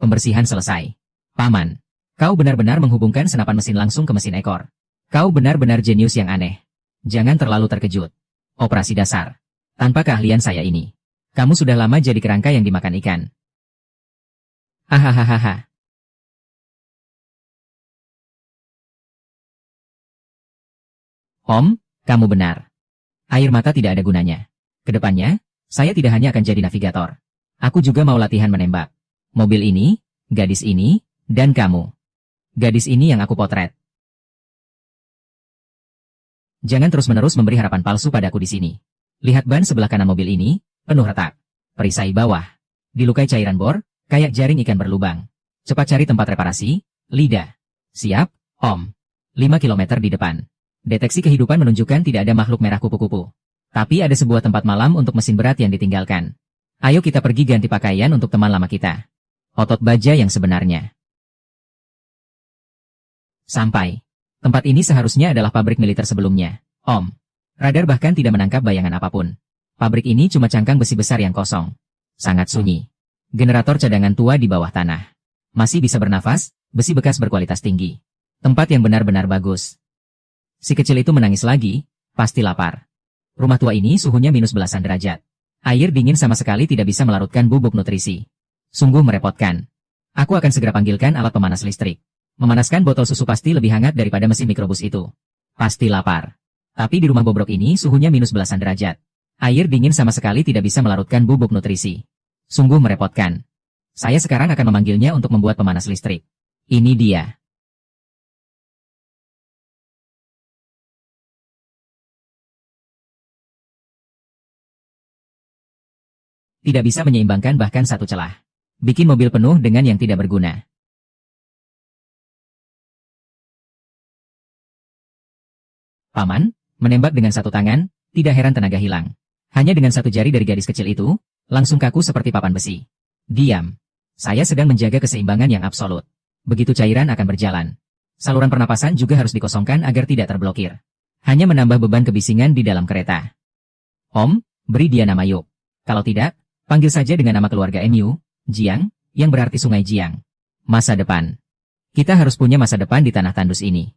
Pembersihan selesai. Paman, kau benar-benar menghubungkan senapan mesin langsung ke mesin ekor. Kau benar-benar jenius yang aneh. Jangan terlalu terkejut. Operasi dasar. Tanpa keahlian saya ini, kamu sudah lama jadi kerangka yang dimakan ikan. Hahaha. Om, kamu benar. Air mata tidak ada gunanya. Kedepannya, saya tidak hanya akan jadi navigator. Aku juga mau latihan menembak. Mobil ini, gadis ini, dan kamu. Gadis ini yang aku potret. Jangan terus-menerus memberi harapan palsu padaku di sini. Lihat ban sebelah kanan mobil ini, penuh retak. Perisai bawah. Dilukai cairan bor, kayak jaring ikan berlubang. Cepat cari tempat reparasi, lidah. Siap, Om. 5 kilometer di depan. Deteksi kehidupan menunjukkan tidak ada makhluk merah kupu-kupu. Tapi ada sebuah tempat malam untuk mesin berat yang ditinggalkan. Ayo kita pergi ganti pakaian untuk teman lama kita. Otot baja yang sebenarnya. Sampai. Tempat ini seharusnya adalah pabrik militer sebelumnya, Om. Radar bahkan tidak menangkap bayangan apapun. Pabrik ini cuma cangkang besi besar yang kosong. Sangat sunyi. Generator cadangan tua di bawah tanah. Masih bisa bernafas, besi bekas berkualitas tinggi. Tempat yang benar-benar bagus. Si kecil itu menangis lagi, pasti lapar. Rumah tua ini suhunya minus belasan derajat. Air dingin sama sekali tidak bisa melarutkan bubuk nutrisi. Sungguh merepotkan. Aku akan segera panggilkan alat pemanas listrik. Memanaskan botol susu pasti lebih hangat daripada mesin mikrobus itu. Pasti lapar. Tapi di rumah bobrok ini suhunya minus belasan derajat. Air dingin sama sekali tidak bisa melarutkan bubuk nutrisi. Sungguh merepotkan. Saya sekarang akan memanggilnya untuk membuat pemanas listrik. Ini dia. Tidak bisa menyeimbangkan bahkan satu celah. Bikin mobil penuh dengan yang tidak berguna. Paman, menembak dengan satu tangan, tidak heran tenaga hilang. Hanya dengan satu jari dari gadis kecil itu, langsung kaku seperti papan besi. Diam. Saya sedang menjaga keseimbangan yang absolut. Begitu cairan akan berjalan. Saluran pernapasan juga harus dikosongkan agar tidak terblokir. Hanya menambah beban kebisingan di dalam kereta. Om, beri dia nama Yuk. Kalau tidak, panggil saja dengan nama keluarga MU, Jiang, yang berarti Sungai Jiang. Masa depan. Kita harus punya masa depan di tanah tandus ini.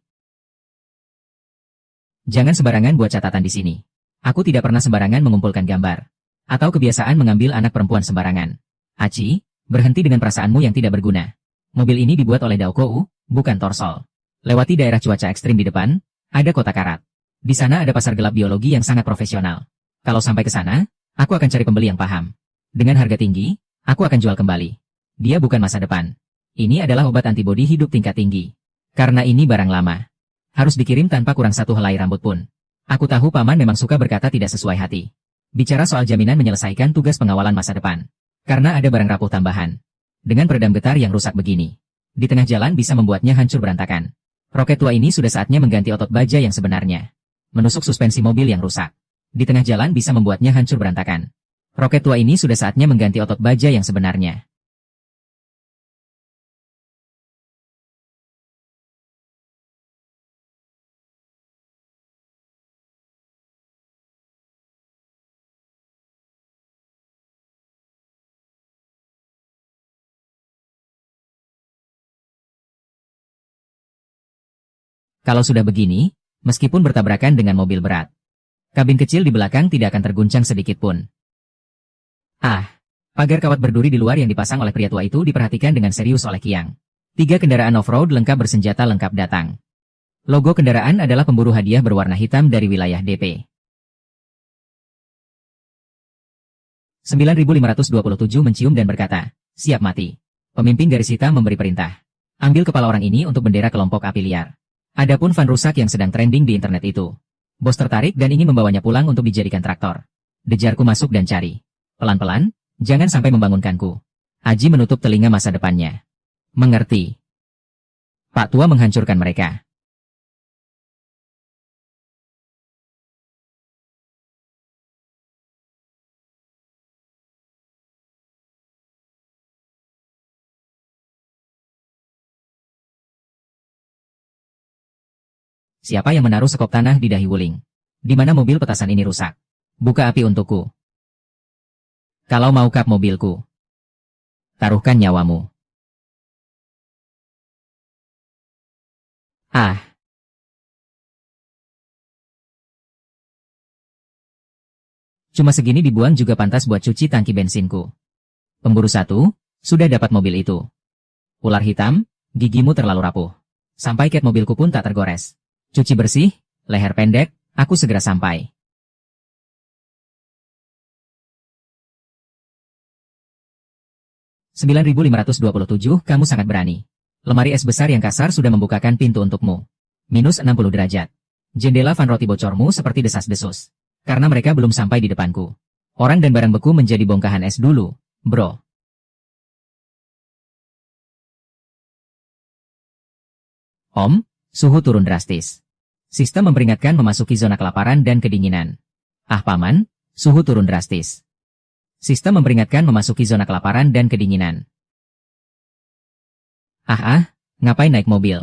Jangan sembarangan buat catatan di sini. Aku tidak pernah sembarangan mengumpulkan gambar. Atau kebiasaan mengambil anak perempuan sembarangan. Aci, berhenti dengan perasaanmu yang tidak berguna. Mobil ini dibuat oleh Daokou, bukan Torsol. Lewati daerah cuaca ekstrim di depan, ada kota karat. Di sana ada pasar gelap biologi yang sangat profesional. Kalau sampai ke sana, aku akan cari pembeli yang paham. Dengan harga tinggi, aku akan jual kembali. Dia bukan masa depan. Ini adalah obat antibodi hidup tingkat tinggi. Karena ini barang lama. Harus dikirim tanpa kurang satu helai rambut pun. Aku tahu paman memang suka berkata tidak sesuai hati. Bicara soal jaminan menyelesaikan tugas pengawalan masa depan. Karena ada barang rapuh tambahan. Dengan peredam getar yang rusak begini. Di tengah jalan bisa membuatnya hancur berantakan. Roket tua ini sudah saatnya mengganti otot baja yang sebenarnya. Menusuk suspensi mobil yang rusak. Di tengah jalan bisa membuatnya hancur berantakan. Roket tua ini sudah saatnya mengganti otot baja yang sebenarnya. Kalau sudah begini, meskipun bertabrakan dengan mobil berat, kabin kecil di belakang tidak akan terguncang sedikit pun. Ah, pagar kawat berduri di luar yang dipasang oleh pria tua itu diperhatikan dengan serius oleh Kiang. 3 kendaraan off-road lengkap bersenjata lengkap datang. Logo kendaraan adalah pemburu hadiah berwarna hitam dari wilayah DP. 9527 mencium dan berkata, siap mati. Pemimpin garis hitam memberi perintah. Ambil kepala orang ini untuk bendera kelompok api liar. Adapun van rusak yang sedang trending di internet itu. Bos tertarik dan ingin membawanya pulang untuk dijadikan traktor. Dejarku masuk dan cari. Pelan-pelan, jangan sampai membangunkanku. Aji menutup telinga masa depannya. Mengerti. Pak Tua menghancurkan mereka. Siapa yang menaruh sekop tanah di dahi Wuling? Di mana mobil petasan ini rusak? Buka api untukku. Kalau mau kap mobilku, taruhkan nyawamu. Ah. Cuma segini dibuang juga pantas buat cuci tangki bensinku. Pemburu satu, sudah dapat mobil itu. Ular hitam, gigimu terlalu rapuh. Sampai cat mobilku pun tak tergores. Cuci bersih, leher pendek, aku segera sampai. -9527, kamu sangat berani. Lemari es besar yang kasar sudah membukakan pintu untukmu. -60 derajat. Jendela van roti bocormu seperti desas-desus. Karena mereka belum sampai di depanku. Orang dan barang beku menjadi bongkahan es dulu, bro. Om, suhu turun drastis. Sistem memperingatkan memasuki zona kelaparan dan kedinginan. Ah Paman, suhu turun drastis. Sistem memperingatkan memasuki zona kelaparan dan kedinginan. Ngapain naik mobil?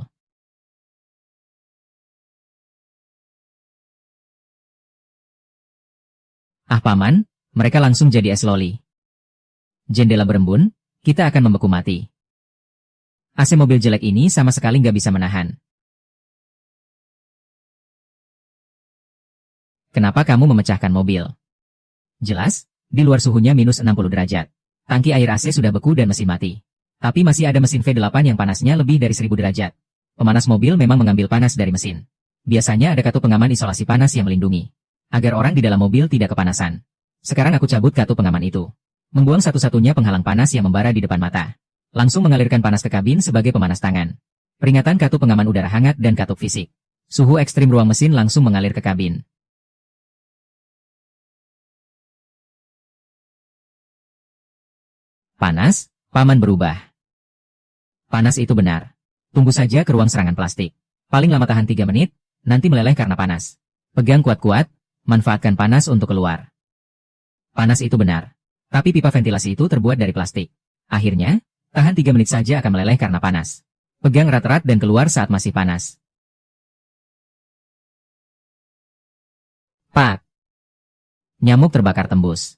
Ah Paman, mereka langsung jadi es loli. Jendela berembun, kita akan membeku mati. AC mobil jelek ini sama sekali nggak bisa menahan. Kenapa kamu memecahkan mobil? Jelas, di luar suhunya minus 60 derajat. Tangki air AC sudah beku dan mesin mati. Tapi masih ada mesin V8 yang panasnya lebih dari 1000 derajat. Pemanas mobil memang mengambil panas dari mesin. Biasanya ada katup pengaman isolasi panas yang melindungi, agar orang di dalam mobil tidak kepanasan. Sekarang aku cabut katup pengaman itu. Membuang satu-satunya penghalang panas yang membara di depan mata. Langsung mengalirkan panas ke kabin sebagai pemanas tangan. Peringatan katup pengaman udara hangat dan katup fisik. Suhu ekstrim ruang mesin langsung mengalir ke kabin. Panas, Paman berubah. Panas itu benar. Tunggu saja ke ruang serangan plastik. Paling lama tahan 3 menit, nanti meleleh karena panas. Pegang kuat-kuat, manfaatkan panas untuk keluar. Panas itu benar. Tapi pipa ventilasi itu terbuat dari plastik. Akhirnya, tahan 3 menit saja akan meleleh karena panas. Pegang erat-erat dan keluar saat masih panas. Pak. Nyamuk terbakar tembus.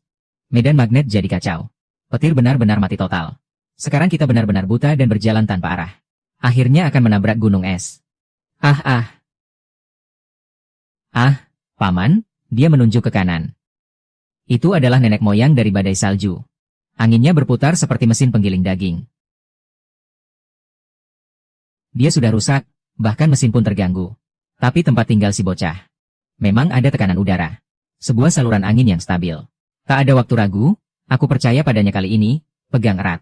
Medan magnet jadi kacau. Petir benar-benar mati total. Sekarang kita benar-benar buta dan berjalan tanpa arah. Akhirnya akan menabrak gunung es. Paman, dia menunjuk ke kanan. Itu adalah nenek moyang dari badai salju. Anginnya berputar seperti mesin penggiling daging. Dia sudah rusak, bahkan mesin pun terganggu. Tapi tempat tinggal si bocah. Memang ada tekanan udara. Sebuah saluran angin yang stabil. Tak ada waktu ragu, aku percaya padanya kali ini, pegang erat.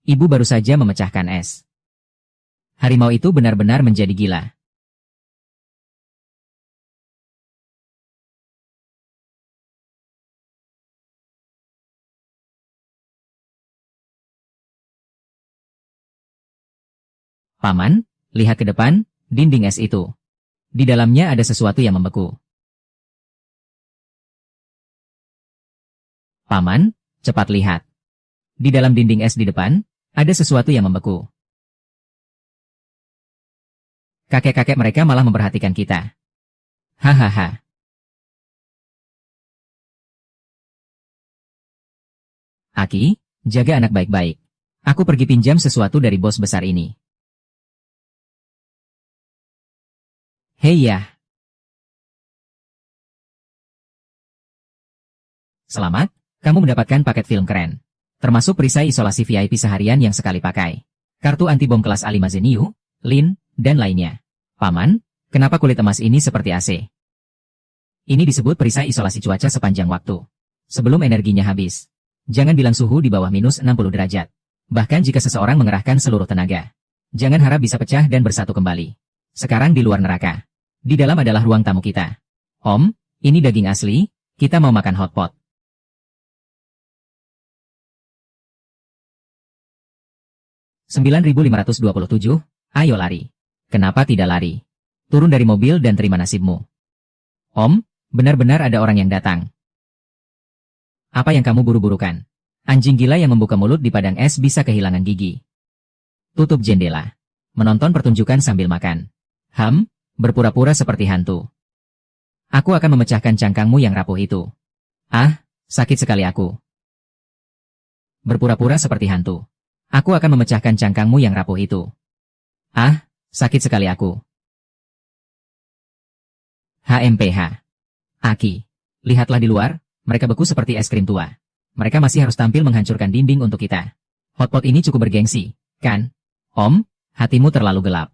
Ibu baru saja memecahkan es. Harimau itu benar-benar menjadi gila. Paman, lihat ke depan, dinding es itu. Di dalamnya ada sesuatu yang membeku. Paman, cepat lihat. Di dalam dinding es di depan, ada sesuatu yang membeku. Kakek-kakek mereka malah memperhatikan kita. Hahaha. Aki, jaga anak baik-baik. Aku pergi pinjam sesuatu dari bos besar ini. Hei ya. Selamat, kamu mendapatkan paket film keren. Termasuk perisai isolasi VIP seharian yang sekali pakai. Kartu anti-bom kelas A5 Zeniu, Lin, dan lainnya. Paman, kenapa kulit emas ini seperti AC? Ini disebut perisai isolasi cuaca sepanjang waktu. Sebelum energinya habis. Jangan bilang suhu di bawah minus 60 derajat. Bahkan jika seseorang mengerahkan seluruh tenaga. Jangan harap bisa pecah dan bersatu kembali. Sekarang di luar neraka. Di dalam adalah ruang tamu kita. Om, ini daging asli, kita mau makan hotpot. (9.527), ayo lari. Kenapa tidak lari? Turun dari mobil dan terima nasibmu. Om, benar-benar ada orang yang datang. Apa yang kamu buru-burukan? Anjing gila yang membuka mulut di padang es bisa kehilangan gigi. Tutup jendela. Menonton pertunjukan sambil makan. Berpura-pura seperti hantu. Aku akan memecahkan cangkangmu yang rapuh itu. Sakit sekali aku. Berpura-pura seperti hantu. Aku akan memecahkan cangkangmu yang rapuh itu. Sakit sekali aku. HMPH. Aki. Lihatlah di luar, mereka beku seperti es krim tua. Mereka masih harus tampil menghancurkan dinding untuk kita. Hotpot ini cukup bergengsi, kan? Om, hatimu terlalu gelap.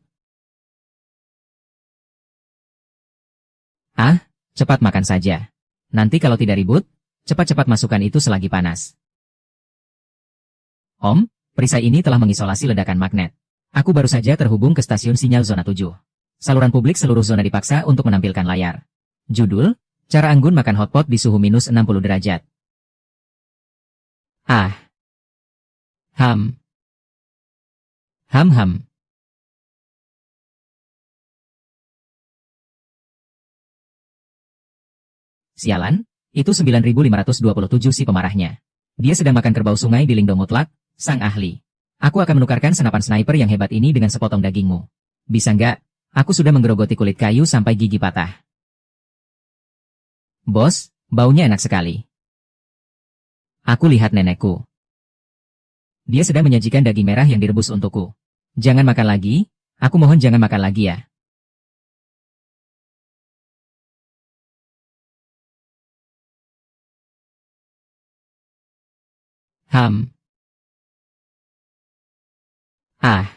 Cepat makan saja. Nanti kalau tidak ribut, cepat-cepat masukkan itu selagi panas. Om, perisai ini telah mengisolasi ledakan magnet. Aku baru saja terhubung ke stasiun sinyal zona 7. Saluran publik seluruh zona dipaksa untuk menampilkan layar. Judul, cara Anggun makan hotpot di suhu minus 60 derajat. Ah. Ham. Ham ham. Sialan, itu 9527 si pemarahnya. Dia sedang makan kerbau sungai di Lingdong Mutlak, sang ahli. Aku akan menukarkan senapan sniper yang hebat ini dengan sepotong dagingmu. Bisa nggak? Aku sudah menggerogoti kulit kayu sampai gigi patah. Bos, baunya enak sekali. Aku lihat nenekku. Dia sedang menyajikan daging merah yang direbus untukku. Jangan makan lagi, aku mohon jangan makan lagi ya. Ham. Ah.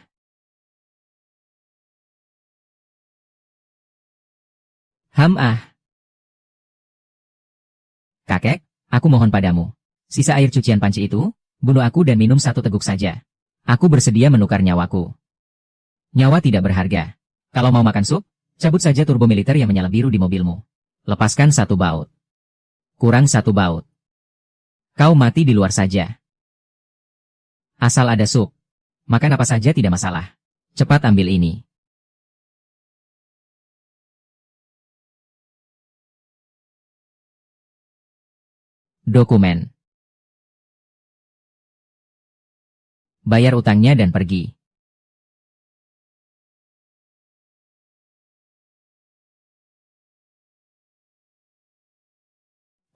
Ham ah. Kakek, aku mohon padamu. Sisa air cucian panci itu, bunuh aku dan minum satu teguk saja. Aku bersedia menukar nyawaku. Nyawa tidak berharga. Kalau mau makan sup, cabut saja turbo militer yang menyala biru di mobilmu. Lepaskan satu baut. Kurang satu baut. Kau mati di luar saja. Asal ada sup. Makan apa saja tidak masalah. Cepat ambil ini. Dokumen. Bayar utangnya dan pergi.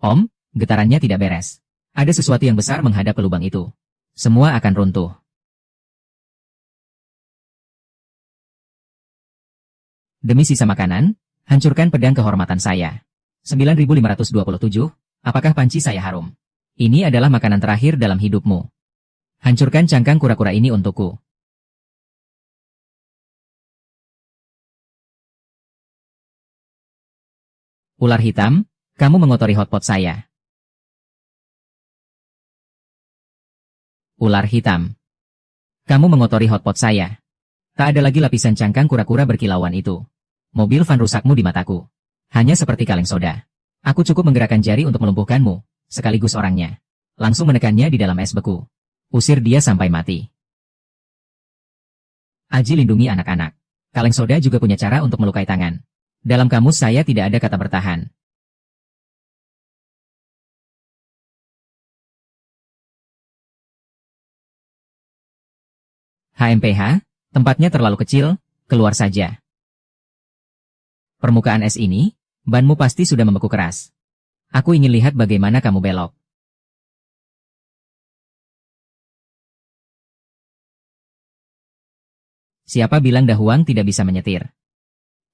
Om, getarannya tidak beres. Ada sesuatu yang besar menghadap ke lubang itu. Semua akan runtuh. Demi sisa makanan, hancurkan pedang kehormatan saya. 9527, apakah panci saya harum? Ini adalah makanan terakhir dalam hidupmu. Hancurkan cangkang kura-kura ini untukku. Ular hitam, kamu mengotori hotpot saya. Ular hitam. Kamu mengotori hotpot saya. Tak ada lagi lapisan cangkang kura-kura berkilauan itu. Mobil van rusakmu di mataku. Hanya seperti kaleng soda. Aku cukup menggerakkan jari untuk melumpuhkanmu, sekaligus orangnya. Langsung menekannya di dalam es beku. Usir dia sampai mati. Aji lindungi anak-anak. Kaleng soda juga punya cara untuk melukai tangan. Dalam kamus saya tidak ada kata bertahan. HMPH, tempatnya terlalu kecil, keluar saja. Permukaan es ini, banmu pasti sudah membeku keras. Aku ingin lihat bagaimana kamu belok. Siapa bilang Dahuang tidak bisa menyetir?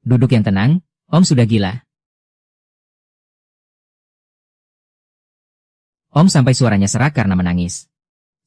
Duduk yang tenang, Om sudah gila. Om sampai suaranya serak karena menangis.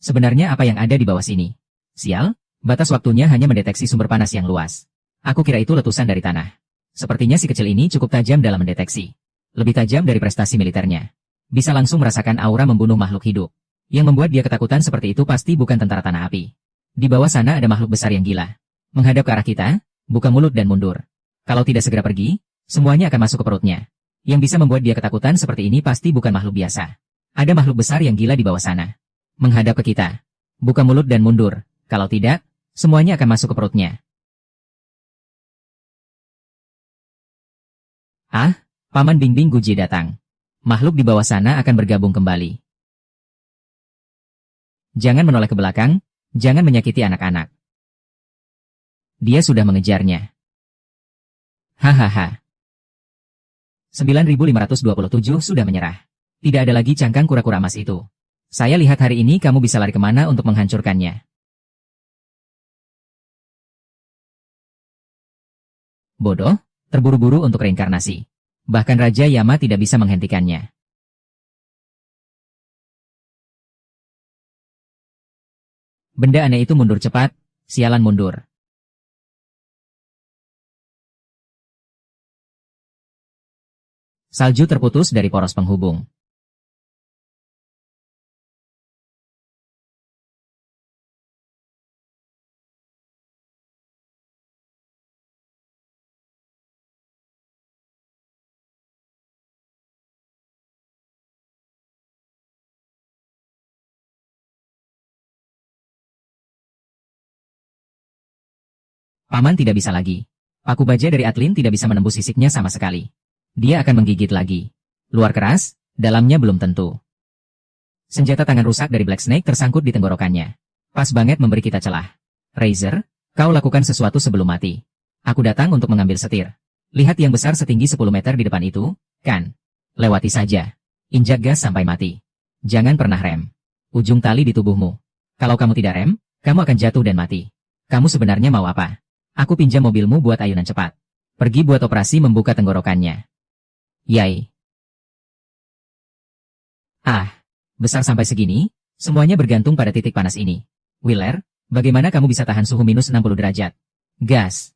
Sebenarnya apa yang ada di bawah sini? Sial, batas waktunya hanya mendeteksi sumber panas yang luas. Aku kira itu letusan dari tanah. Sepertinya si kecil ini cukup tajam dalam mendeteksi. Lebih tajam dari prestasi militernya. Bisa langsung merasakan aura membunuh makhluk hidup. Yang membuat dia ketakutan seperti itu pasti bukan tentara tanah api. Di bawah sana ada makhluk besar yang gila. Menghadap ke arah kita, buka mulut dan mundur. Kalau tidak segera pergi, semuanya akan masuk ke perutnya. Yang bisa membuat dia ketakutan seperti ini pasti bukan makhluk biasa. Ada makhluk besar yang gila di bawah sana. Menghadap ke kita. Buka mulut dan mundur. Kalau tidak, semuanya akan masuk ke perutnya. Ah, Paman Bingbing Guji datang. Makhluk di bawah sana akan bergabung kembali. Jangan menoleh ke belakang, jangan menyakiti anak-anak. Dia sudah mengejarnya. Hahaha. 9527 sudah menyerah. Tidak ada lagi cangkang kura-kura emas itu. Saya lihat hari ini kamu bisa lari kemana untuk menghancurkannya. Bodoh, terburu-buru untuk reinkarnasi. Bahkan Raja Yama tidak bisa menghentikannya. Benda aneh itu mundur cepat, sialan mundur. Salju terputus dari poros penghubung. Paman tidak bisa lagi. Paku baja dari Atlin tidak bisa menembus sisiknya sama sekali. Dia akan menggigit lagi. Luar keras, dalamnya belum tentu. Senjata tangan rusak dari Black Snake tersangkut di tenggorokannya. Pas banget memberi kita celah. Razor, kau lakukan sesuatu sebelum mati. Aku datang untuk mengambil setir. Lihat yang besar setinggi 10 meter di depan itu, kan? Lewati saja. Injak gas sampai mati. Jangan pernah rem. Ujung tali di tubuhmu. Kalau kamu tidak rem, kamu akan jatuh dan mati. Kamu sebenarnya mau apa? Aku pinjam mobilmu buat ayunan cepat. Pergi buat operasi membuka tenggorokannya. Yai. Ah, besar sampai segini, semuanya bergantung pada titik panas ini. Wheeler, bagaimana kamu bisa tahan suhu minus 60 derajat? Gas.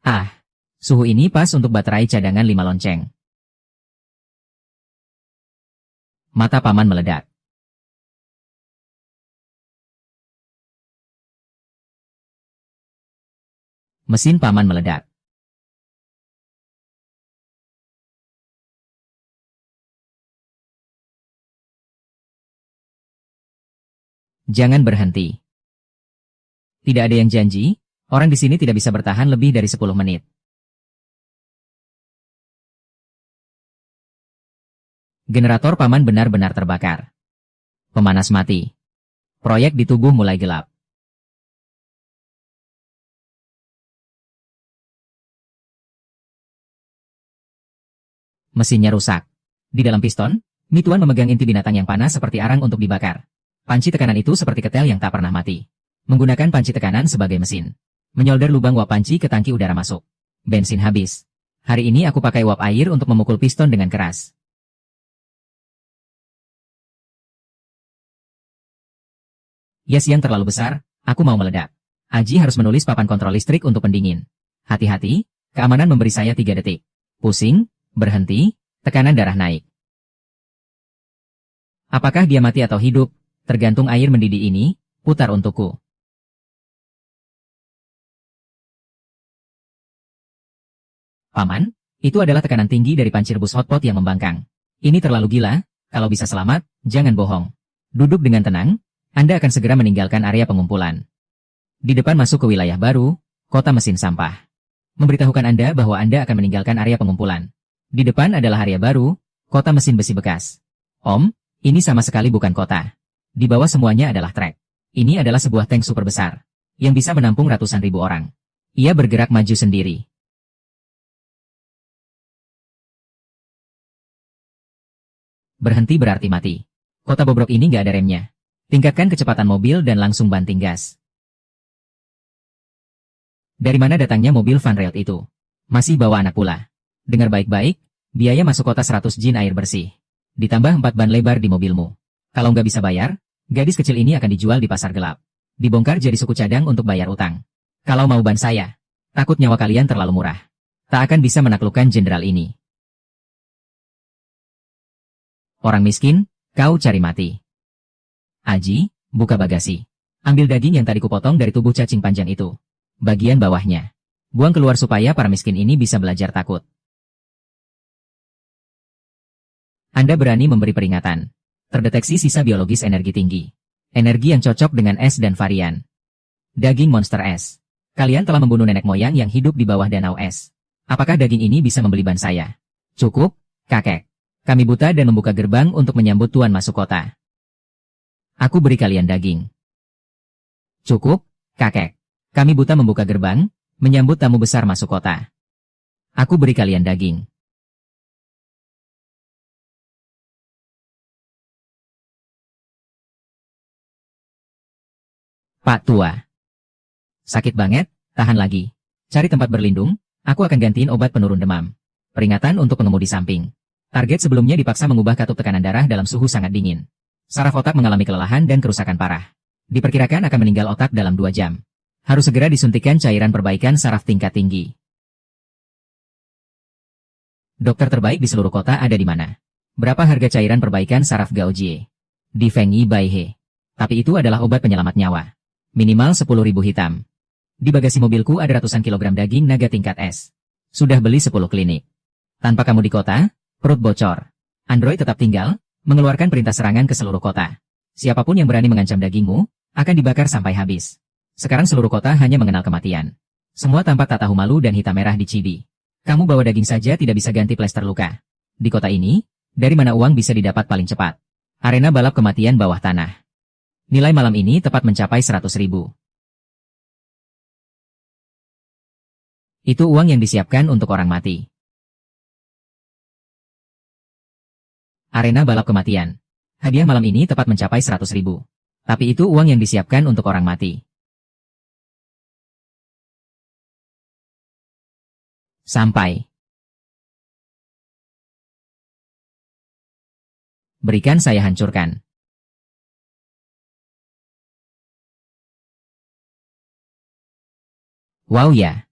Ah, suhu ini pas untuk baterai cadangan 5 lonceng. Mata paman meledak. Mesin paman meledak. Jangan berhenti. Tidak ada yang janji, orang di sini tidak bisa bertahan lebih dari 10 menit. Generator paman benar-benar terbakar. Pemanas mati. Proyek di tubuh mulai gelap. Mesinnya rusak. Di dalam piston, Mituan memegang inti binatang yang panas seperti arang untuk dibakar. Panci tekanan itu seperti ketel yang tak pernah mati. Menggunakan panci tekanan sebagai mesin. Menyolder lubang uap panci ke tangki udara masuk. Bensin habis. Hari ini aku pakai uap air untuk memukul piston dengan keras. Yes, yang terlalu besar, aku mau meledak. Aji harus menulis papan kontrol listrik untuk pendingin. Hati-hati, keamanan memberi saya 3 detik. Pusing, berhenti, tekanan darah naik. Apakah dia mati atau hidup? Tergantung air mendidih ini, putar untukku. Paman, itu adalah tekanan tinggi dari panci rebus hotpot yang membangkang. Ini terlalu gila, kalau bisa selamat, jangan bohong. Duduk dengan tenang, Anda akan segera meninggalkan area pengumpulan. Di depan masuk ke wilayah baru, kota mesin sampah. Memberitahukan Anda bahwa Anda akan meninggalkan area pengumpulan. Di depan adalah area baru, kota mesin besi bekas. Om, ini sama sekali bukan kota. Di bawah semuanya adalah trek. Ini adalah sebuah tank super besar, yang bisa menampung ratusan ribu orang. Ia bergerak maju sendiri. Berhenti berarti mati. Kota bobrok ini nggak ada remnya. Tingkatkan kecepatan mobil dan langsung banting gas. Dari mana datangnya mobil Van Rail itu? Masih bawa anak pula. Dengar baik-baik, biaya masuk kota 100 jin air bersih. Ditambah 4 ban lebar di mobilmu. Kalau nggak bisa bayar, gadis kecil ini akan dijual di pasar gelap. Dibongkar jadi suku cadang untuk bayar utang. Kalau mau ban saya, takut nyawa kalian terlalu murah. Tak akan bisa menaklukkan jenderal ini. Orang miskin, kau cari mati. Aji, buka bagasi. Ambil daging yang tadi kupotong dari tubuh cacing panjang itu. Bagian bawahnya. Buang keluar supaya para miskin ini bisa belajar takut. Anda berani memberi peringatan. Terdeteksi sisa biologis energi tinggi. Energi yang cocok dengan es dan varian. Daging monster es. Kalian telah membunuh nenek moyang yang hidup di bawah danau es. Apakah daging ini bisa membeli ban saya? Cukup, kakek. Kami buta dan membuka gerbang untuk menyambut tuan masuk kota. Aku beri kalian daging. Cukup, kakek. Kami buta membuka gerbang, menyambut tamu besar masuk kota. Aku beri kalian daging. Pak tua. Sakit banget, tahan lagi. Cari tempat berlindung, aku akan gantiin obat penurun demam. Peringatan untuk pengemudi samping. Target sebelumnya dipaksa mengubah katup tekanan darah dalam suhu sangat dingin. Saraf otak mengalami kelelahan dan kerusakan parah. Diperkirakan akan meninggal otak dalam 2 jam. Harus segera disuntikan cairan perbaikan saraf tingkat tinggi. Dokter terbaik di seluruh kota ada di mana? Berapa harga cairan perbaikan saraf Gaojie? Di Feng Yi Baihe. Tapi itu adalah obat penyelamat nyawa. Minimal 10.000 hitam. Di bagasi mobilku ada ratusan kilogram daging naga tingkat S. Sudah beli 10 klinik. Tanpa kamu di kota, perut bocor. Android tetap tinggal, mengeluarkan perintah serangan ke seluruh kota. Siapapun yang berani mengancam dagingmu, akan dibakar sampai habis. Sekarang seluruh kota hanya mengenal kematian. Semua tampak tak tahu malu dan hitam merah di Chibi. Kamu bawa daging saja tidak bisa ganti plester luka. Di kota ini, dari mana uang bisa didapat paling cepat? Arena balap kematian bawah tanah. Nilai malam ini tepat mencapai 100.000. Itu uang yang disiapkan untuk orang mati. Arena balap kematian. Hadiah malam ini tepat mencapai 100.000. Tapi itu uang yang disiapkan untuk orang mati. Sampai. Berikan saya hancurkan. Wow ya.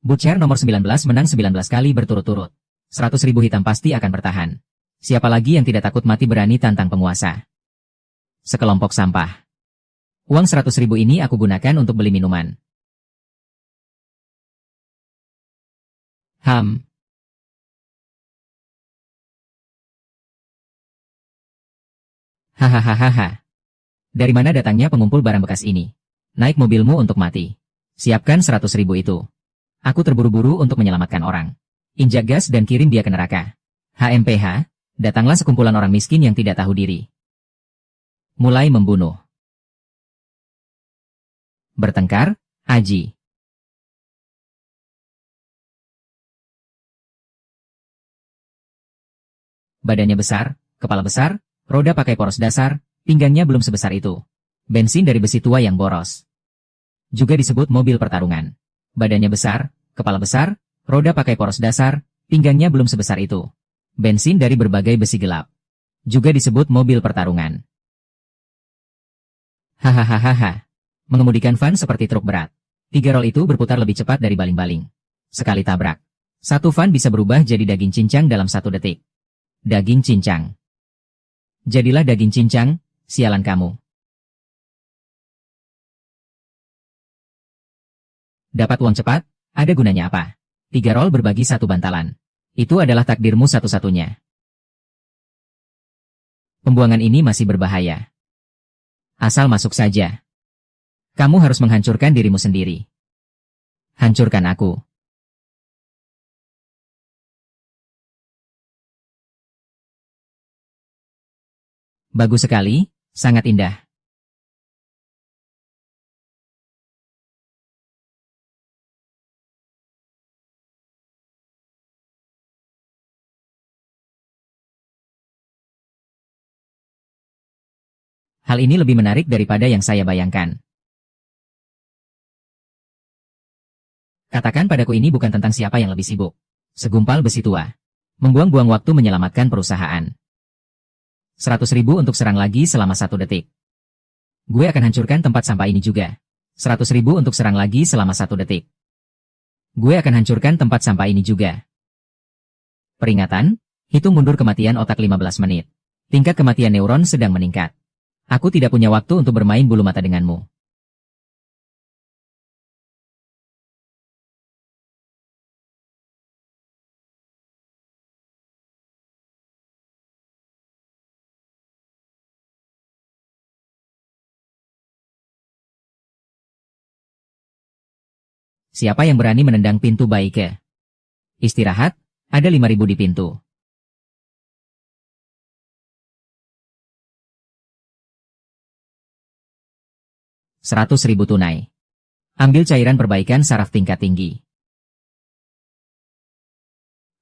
Butcher nomor 19 menang 19 kali berturut-turut. 100.000 hitam pasti akan bertahan. Siapa lagi yang tidak takut mati berani tantang penguasa? Sekelompok sampah. Uang 100.000 ini aku gunakan untuk beli minuman. Hahaha. Dari mana datangnya pengumpul barang bekas ini? Naik mobilmu untuk mati. Siapkan 100.000 itu. Aku terburu-buru untuk menyelamatkan orang. Injak gas dan kirim dia ke neraka. HMPH, datanglah sekumpulan orang miskin yang tidak tahu diri. Mulai membunuh. Bertengkar, Aji. Badannya besar, kepala besar, roda pakai poros dasar, pinggangnya belum sebesar itu. Bensin dari besi tua yang boros. Juga disebut mobil pertarungan. Badannya besar, kepala besar, roda pakai poros dasar, pinggangnya belum sebesar itu. Bensin dari berbagai besi gelap. Juga disebut mobil pertarungan. Hahaha. Mengemudikan van seperti truk berat. 3 rol itu berputar lebih cepat dari baling-baling. Sekali tabrak. Satu van bisa berubah jadi daging cincang dalam 1 detik. Daging cincang. Jadilah daging cincang, sialan kamu. Dapat uang cepat, ada gunanya apa? 3 rol berbagi 1 bantalan. Itu adalah takdirmu satu-satunya. Pembuangan ini masih berbahaya. Asal masuk saja. Kamu harus menghancurkan dirimu sendiri. Hancurkan aku. Bagus sekali, sangat indah. Hal ini lebih menarik daripada yang saya bayangkan. Katakan padaku ini bukan tentang siapa yang lebih sibuk. Segumpal besi tua. Membuang-buang waktu menyelamatkan perusahaan. 100.000 untuk serang lagi selama 1 detik. Gue akan hancurkan tempat sampah ini juga. 100.000 untuk serang lagi selama 1 detik. Gue akan hancurkan tempat sampah ini juga. Peringatan, hitung mundur kematian otak 15 menit. Tingkat kematian neuron sedang meningkat. Aku tidak punya waktu untuk bermain bulu mata denganmu. Siapa yang berani menendang pintu baike? Istirahat, ada 5.000 di pintu. $100.000 tunai. Ambil cairan perbaikan saraf tingkat tinggi.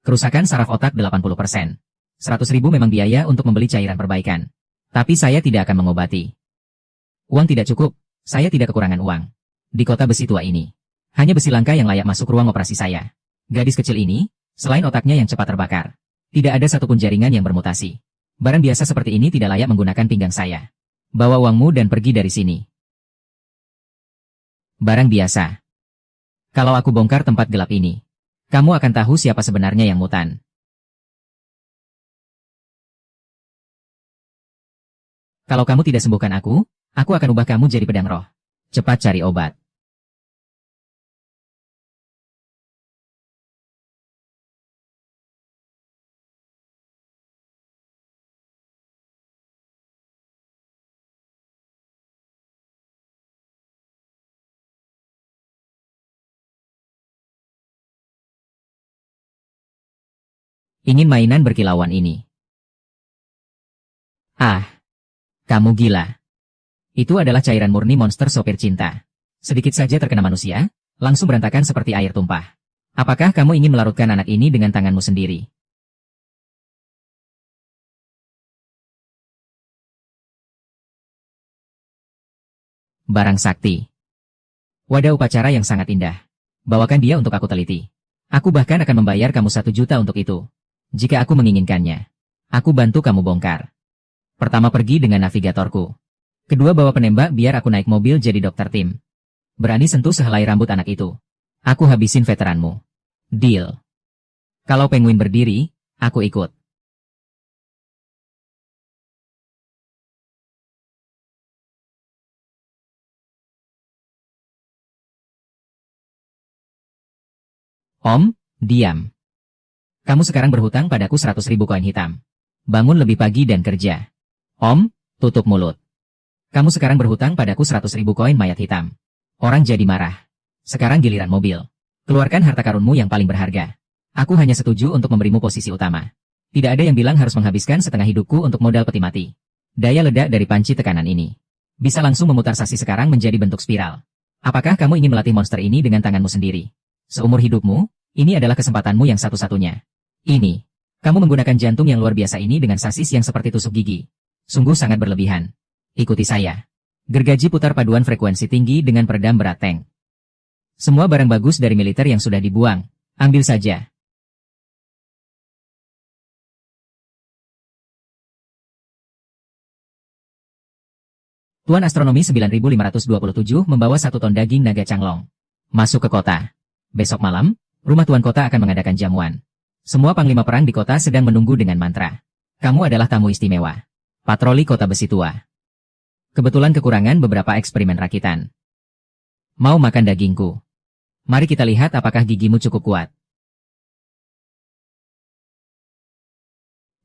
Kerusakan saraf otak 80%. 100.000 memang biaya untuk membeli cairan perbaikan. Tapi saya tidak akan mengobati. Uang tidak cukup, saya tidak kekurangan uang. Di kota besi tua ini. Hanya besi langka yang layak masuk ruang operasi saya. Gadis kecil ini, selain otaknya yang cepat terbakar, tidak ada satupun jaringan yang bermutasi. Barang biasa seperti ini tidak layak menggunakan pinggang saya. Bawa uangmu dan pergi dari sini. Barang biasa. Kalau aku bongkar tempat gelap ini, kamu akan tahu siapa sebenarnya yang mutan. Kalau kamu tidak sembuhkan aku akan ubah kamu jadi pedang roh. Cepat cari obat. Ingin mainan berkilauan ini. Ah, kamu gila. Itu adalah cairan murni monster sopir cinta. Sedikit saja terkena manusia, langsung berantakan seperti air tumpah. Apakah kamu ingin melarutkan anak ini dengan tanganmu sendiri? Barang sakti. Wadah upacara yang sangat indah. Bawakan dia untuk aku teliti. Aku bahkan akan membayar kamu 1 juta untuk itu. Jika aku menginginkannya. Aku bantu kamu bongkar. Pertama pergi dengan navigatorku. Kedua bawa penembak biar aku naik mobil jadi dokter tim. Berani sentuh sehelai rambut anak itu. Aku habisin veteranmu. Deal. Kalau penguin berdiri, aku ikut. Om, diam. Kamu sekarang berhutang padaku 100.000 koin hitam. Bangun lebih pagi dan kerja. Om, tutup mulut. Kamu sekarang berhutang padaku 100.000 koin mayat hitam. Orang jadi marah. Sekarang giliran mobil. Keluarkan harta karunmu yang paling berharga. Aku hanya setuju untuk memberimu posisi utama. Tidak ada yang bilang harus menghabiskan setengah hidupku untuk modal peti mati. Daya ledak dari panci tekanan ini. Bisa langsung memutar sasi sekarang menjadi bentuk spiral. Apakah kamu ingin melatih monster ini dengan tanganmu sendiri? Seumur hidupmu, ini adalah kesempatanmu yang satu-satunya. Ini. Kamu menggunakan jantung yang luar biasa ini dengan sasis yang seperti tusuk gigi. Sungguh sangat berlebihan. Ikuti saya. Gergaji putar paduan frekuensi tinggi dengan peredam berat tank. Semua barang bagus dari militer yang sudah dibuang, ambil saja. Tuan Astronomi 9527 membawa 1 ton daging naga canglong. Masuk ke kota. Besok malam, rumah Tuan Kota akan mengadakan jamuan. Semua panglima perang di kota sedang menunggu dengan mantra. Kamu adalah tamu istimewa. Patroli kota besi tua. Kebetulan kekurangan beberapa eksperimen rakitan. Mau makan dagingku? Mari kita lihat apakah gigimu cukup kuat.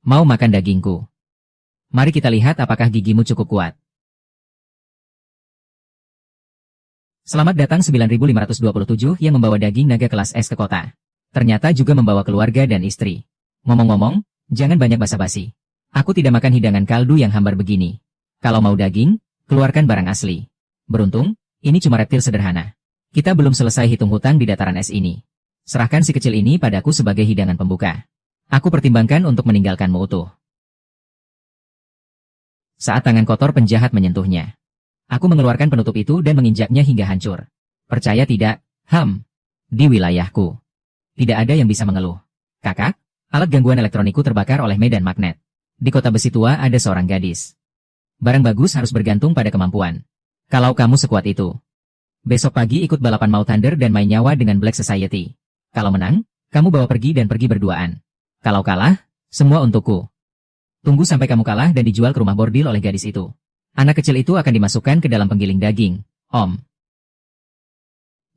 Mau makan dagingku? Mari kita lihat apakah gigimu cukup kuat. Selamat datang 9527 yang membawa daging naga kelas S ke kota. Ternyata juga membawa keluarga dan istri. Ngomong-ngomong, jangan banyak basa-basi. Aku tidak makan hidangan kaldu yang hambar begini. Kalau mau daging, keluarkan barang asli. Beruntung, ini cuma reptil sederhana. Kita belum selesai hitung hutang di dataran es ini. Serahkan si kecil ini padaku sebagai hidangan pembuka. Aku pertimbangkan untuk meninggalkanmu utuh. Saat tangan kotor penjahat menyentuhnya, aku mengeluarkan penutup itu dan menginjaknya hingga hancur. Percaya tidak? Di wilayahku. Tidak ada yang bisa mengeluh. Kakak, alat gangguan elektronikku terbakar oleh medan magnet. Di kota besi tua ada seorang gadis. Barang bagus harus bergantung pada kemampuan. Kalau kamu sekuat itu. Besok pagi ikut balapan Mau Thunder dan main nyawa dengan Black Society. Kalau menang, kamu bawa pergi dan pergi berduaan. Kalau kalah, semua untukku. Tunggu sampai kamu kalah dan dijual ke rumah bordil oleh gadis itu. Anak kecil itu akan dimasukkan ke dalam penggiling daging, Om.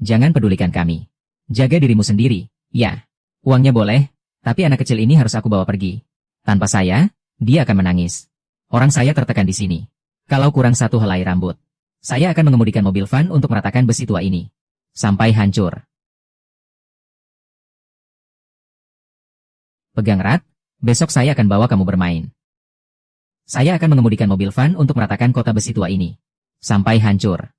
Jangan pedulikan kami. Jaga dirimu sendiri, ya. Uangnya boleh, tapi anak kecil ini harus aku bawa pergi. Tanpa saya, dia akan menangis. Orang saya tertekan di sini. Kalau kurang 1 helai rambut, saya akan mengemudikan mobil van untuk meratakan besi tua ini. Sampai hancur. Pegang erat, besok saya akan bawa kamu bermain. Saya akan mengemudikan mobil van untuk meratakan kota besi tua ini. Sampai hancur.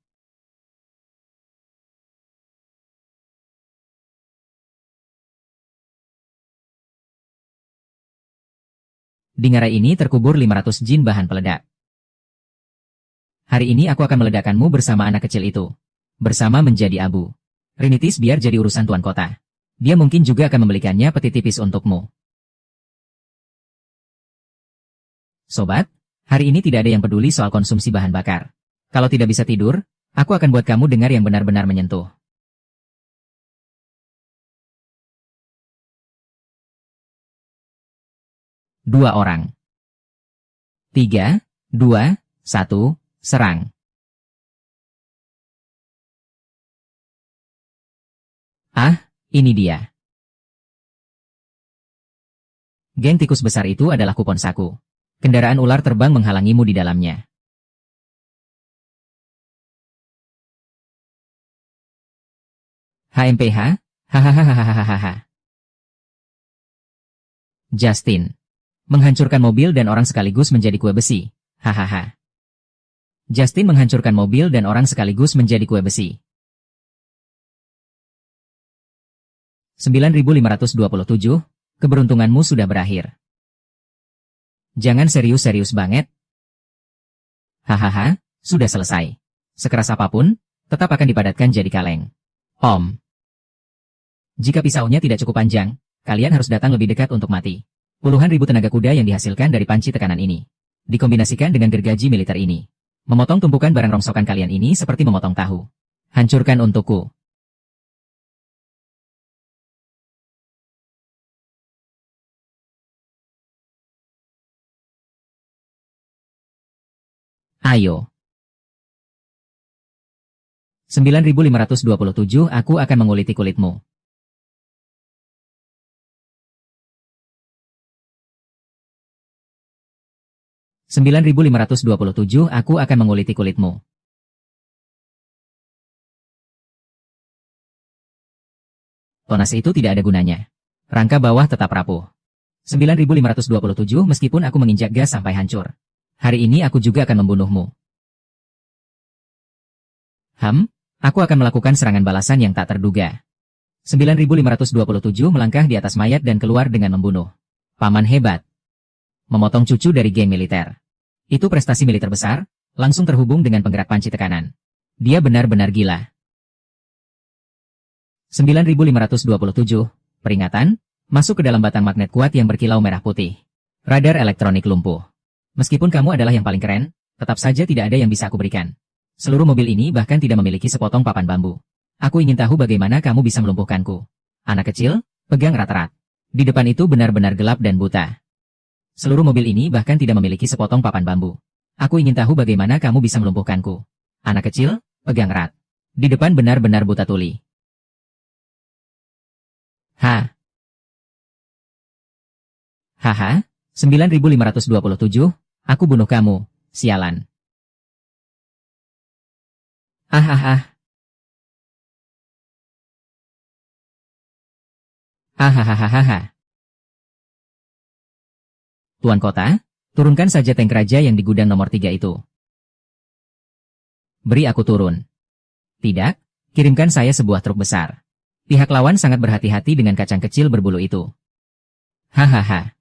Di ngarai ini terkubur 500 jin bahan peledak. Hari ini aku akan meledakkanmu bersama anak kecil itu. Bersama menjadi abu. Rinitis biar jadi urusan tuan kota. Dia mungkin juga akan membelikannya peti tipis untukmu. Sobat, hari ini tidak ada yang peduli soal konsumsi bahan bakar. Kalau tidak bisa tidur, aku akan buat kamu dengar yang benar-benar menyentuh. Dua orang. 3, 2, 1, serang. Ini dia. Geng tikus besar itu adalah kupon saku. Kendaraan ular terbang menghalangimu di dalamnya. HMPH? Hahaha. Justin. Menghancurkan mobil dan orang sekaligus menjadi kue besi. Hahaha. Justin menghancurkan mobil dan orang sekaligus menjadi kue besi. 9527, keberuntunganmu sudah berakhir. Jangan serius-serius banget. Hahaha, sudah selesai. Sekeras apapun, tetap akan dipadatkan jadi kaleng. Om. Jika pisaunya tidak cukup panjang, kalian harus datang lebih dekat untuk mati. Puluhan ribu tenaga kuda yang dihasilkan dari panci tekanan ini. Dikombinasikan dengan gergaji militer ini. Memotong tumpukan barang rongsokan kalian ini seperti memotong tahu. Hancurkan untukku. Ayo. 9527 aku akan menguliti kulitmu. (9527) aku akan menguliti kulitmu. Tonas itu tidak ada gunanya. Rangka bawah tetap rapuh. 9527 meskipun aku menginjak gas sampai hancur. Hari ini aku juga akan membunuhmu. Aku akan melakukan serangan balasan yang tak terduga. 9527 melangkah di atas mayat dan keluar dengan membunuh. Paman hebat. Memotong cucu dari geng militer. Itu prestasi militer besar, langsung terhubung dengan penggerak panci tekanan. Dia benar-benar gila. 9527, peringatan, masuk ke dalam batang magnet kuat yang berkilau merah putih. Radar elektronik lumpuh. Meskipun kamu adalah yang paling keren, tetap saja tidak ada yang bisa aku berikan. Seluruh mobil ini bahkan tidak memiliki sepotong papan bambu. Aku ingin tahu bagaimana kamu bisa melumpuhkanku. Anak kecil, pegang erat-erat. Di depan itu benar-benar gelap dan buta. Seluruh mobil ini bahkan tidak memiliki sepotong papan bambu. Aku ingin tahu bagaimana kamu bisa melumpuhkanku. Anak kecil, pegang erat. Di depan benar-benar buta tuli. Haha, 9527, aku bunuh kamu, sialan. Hahaha. Hahaha. Tuan Kota, turunkan saja tank raja yang di gudang nomor 3 itu. Beri aku turun. Tidak, kirimkan saya sebuah truk besar. Pihak lawan sangat berhati-hati dengan kacang kecil berbulu itu. Hahaha.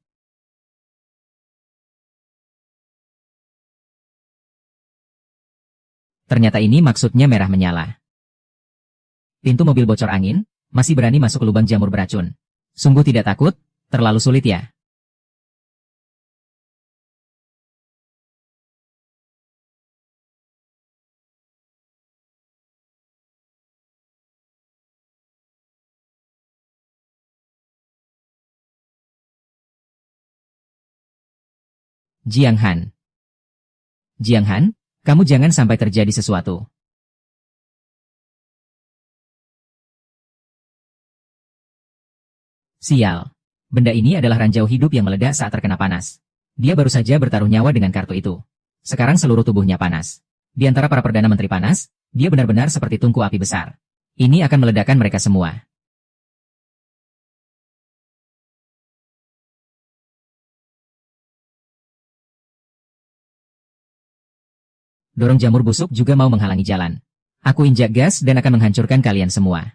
Ternyata ini maksudnya merah menyala. Pintu mobil bocor angin, masih berani masuk ke lubang jamur beracun. Sungguh tidak takut, terlalu sulit ya. Jiang Han. Jiang Han, kamu jangan sampai terjadi sesuatu. Sial. Benda ini adalah ranjau hidup yang meledak saat terkena panas. Dia baru saja bertaruh nyawa dengan kartu itu. Sekarang seluruh tubuhnya panas. Di antara para Perdana Menteri panas, dia benar-benar seperti tungku api besar. Ini akan meledakkan mereka semua. Dorong jamur busuk juga mau menghalangi jalan. Aku injak gas dan akan menghancurkan kalian semua.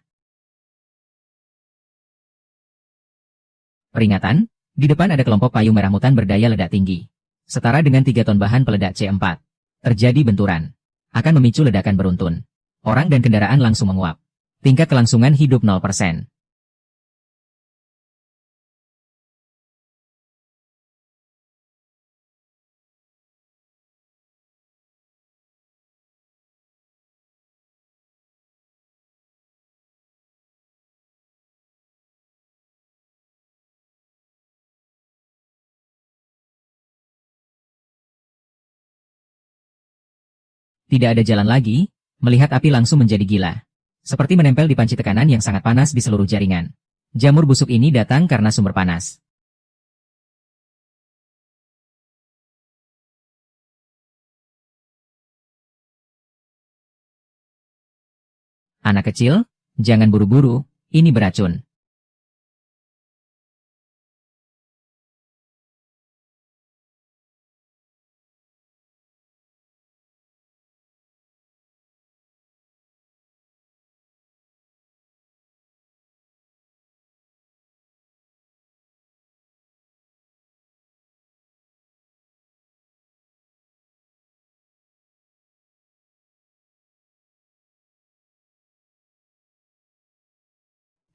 Peringatan, di depan ada kelompok payung merah mutan berdaya ledak tinggi. Setara dengan 3 ton bahan peledak C4. Terjadi benturan. Akan memicu ledakan beruntun. Orang dan kendaraan langsung menguap. Tingkat kelangsungan hidup 0%. Tidak ada jalan lagi, melihat api langsung menjadi gila. Seperti menempel di panci tekanan yang sangat panas di seluruh jaringan. Jamur busuk ini datang karena sumber panas. Anak kecil, jangan buru-buru, ini beracun.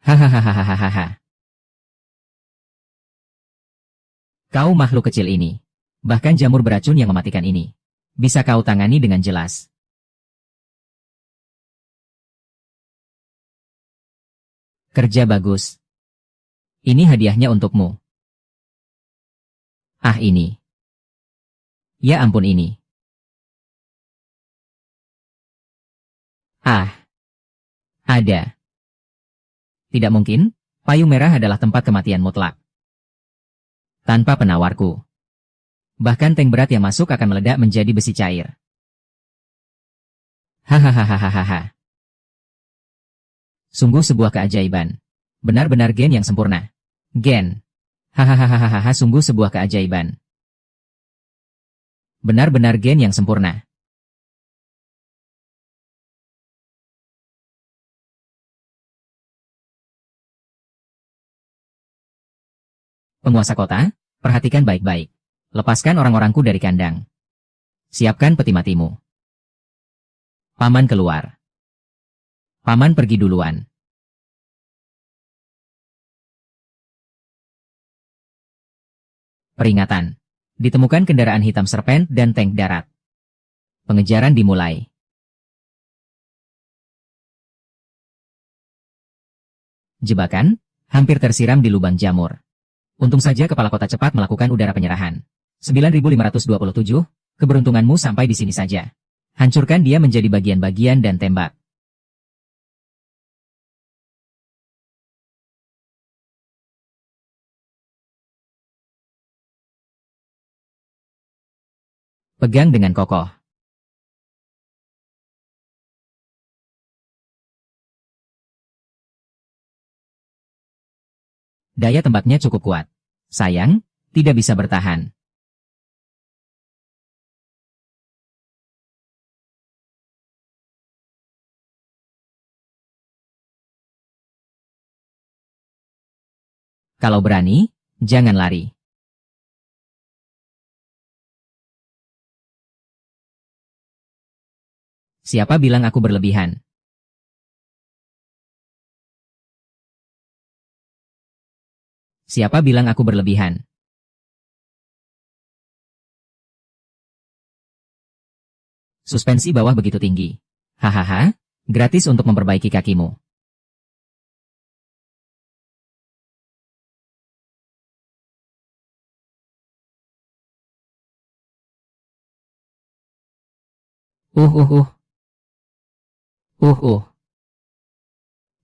Hahaha. Kau makhluk kecil ini. Bahkan jamur beracun yang mematikan ini. Bisa kau tangani dengan jelas. Kerja bagus. Ini hadiahnya untukmu. Ah ini. Ya ampun ini. Ah. Ada. Tidak mungkin, payung merah adalah tempat kematian mutlak. Tanpa penawarku. Bahkan tank berat yang masuk akan meledak menjadi besi cair. Hahaha. Sungguh sebuah keajaiban. Benar-benar gen yang sempurna. Gen. Hahaha, sungguh sebuah keajaiban. Benar-benar gen yang sempurna. Penguasa kota, perhatikan baik-baik. Lepaskan orang-orangku dari kandang. Siapkan peti matimu. Paman keluar. Paman pergi duluan. Peringatan. Ditemukan kendaraan hitam serpent dan tank darat. Pengejaran dimulai. Jebakan, hampir tersiram di lubang jamur. Untung saja kepala kota cepat melakukan udara penyerahan. 9527, keberuntunganmu sampai di sini saja. Hancurkan dia menjadi bagian-bagian dan tembak. Pegang dengan kokoh. Daya tembaknya cukup kuat. Sayang, tidak bisa bertahan. Kalau berani, jangan lari. Siapa bilang aku berlebihan? Siapa bilang aku berlebihan? Suspensi bawah begitu tinggi. Hahaha, gratis untuk memperbaiki kakimu. Uh uh uh.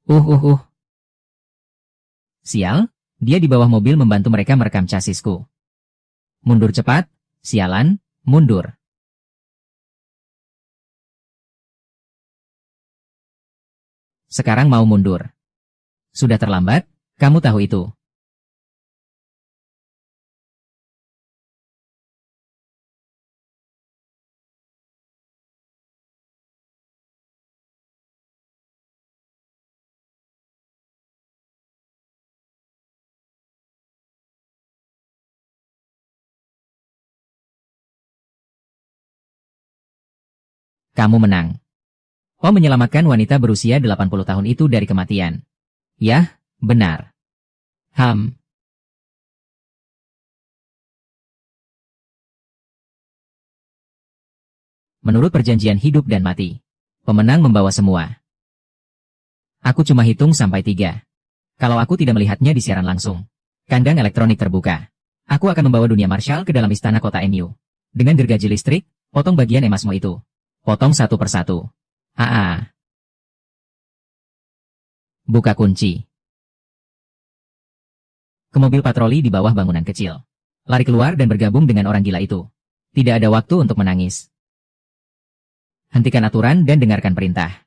Uh uh. Sial, dia di bawah mobil membantu mereka merekam chasisku. Mundur cepat, sialan, mundur. Sekarang mau mundur. Sudah terlambat, kamu tahu itu. Kamu menang. Oh, menyelamatkan wanita berusia 80 tahun itu dari kematian. Yah, benar. Menurut perjanjian hidup dan mati, pemenang membawa semua. Aku cuma hitung sampai 3. Kalau aku tidak melihatnya di siaran langsung. Kandang elektronik terbuka. Aku akan membawa dunia Marshall ke dalam istana kota MU. Dengan gergaji listrik, potong bagian emasmu itu. Potong satu persatu. Buka kunci. Ke mobil patroli di bawah bangunan kecil. Lari keluar dan bergabung dengan orang gila itu. Tidak ada waktu untuk menangis. Hentikan aturan dan dengarkan perintah.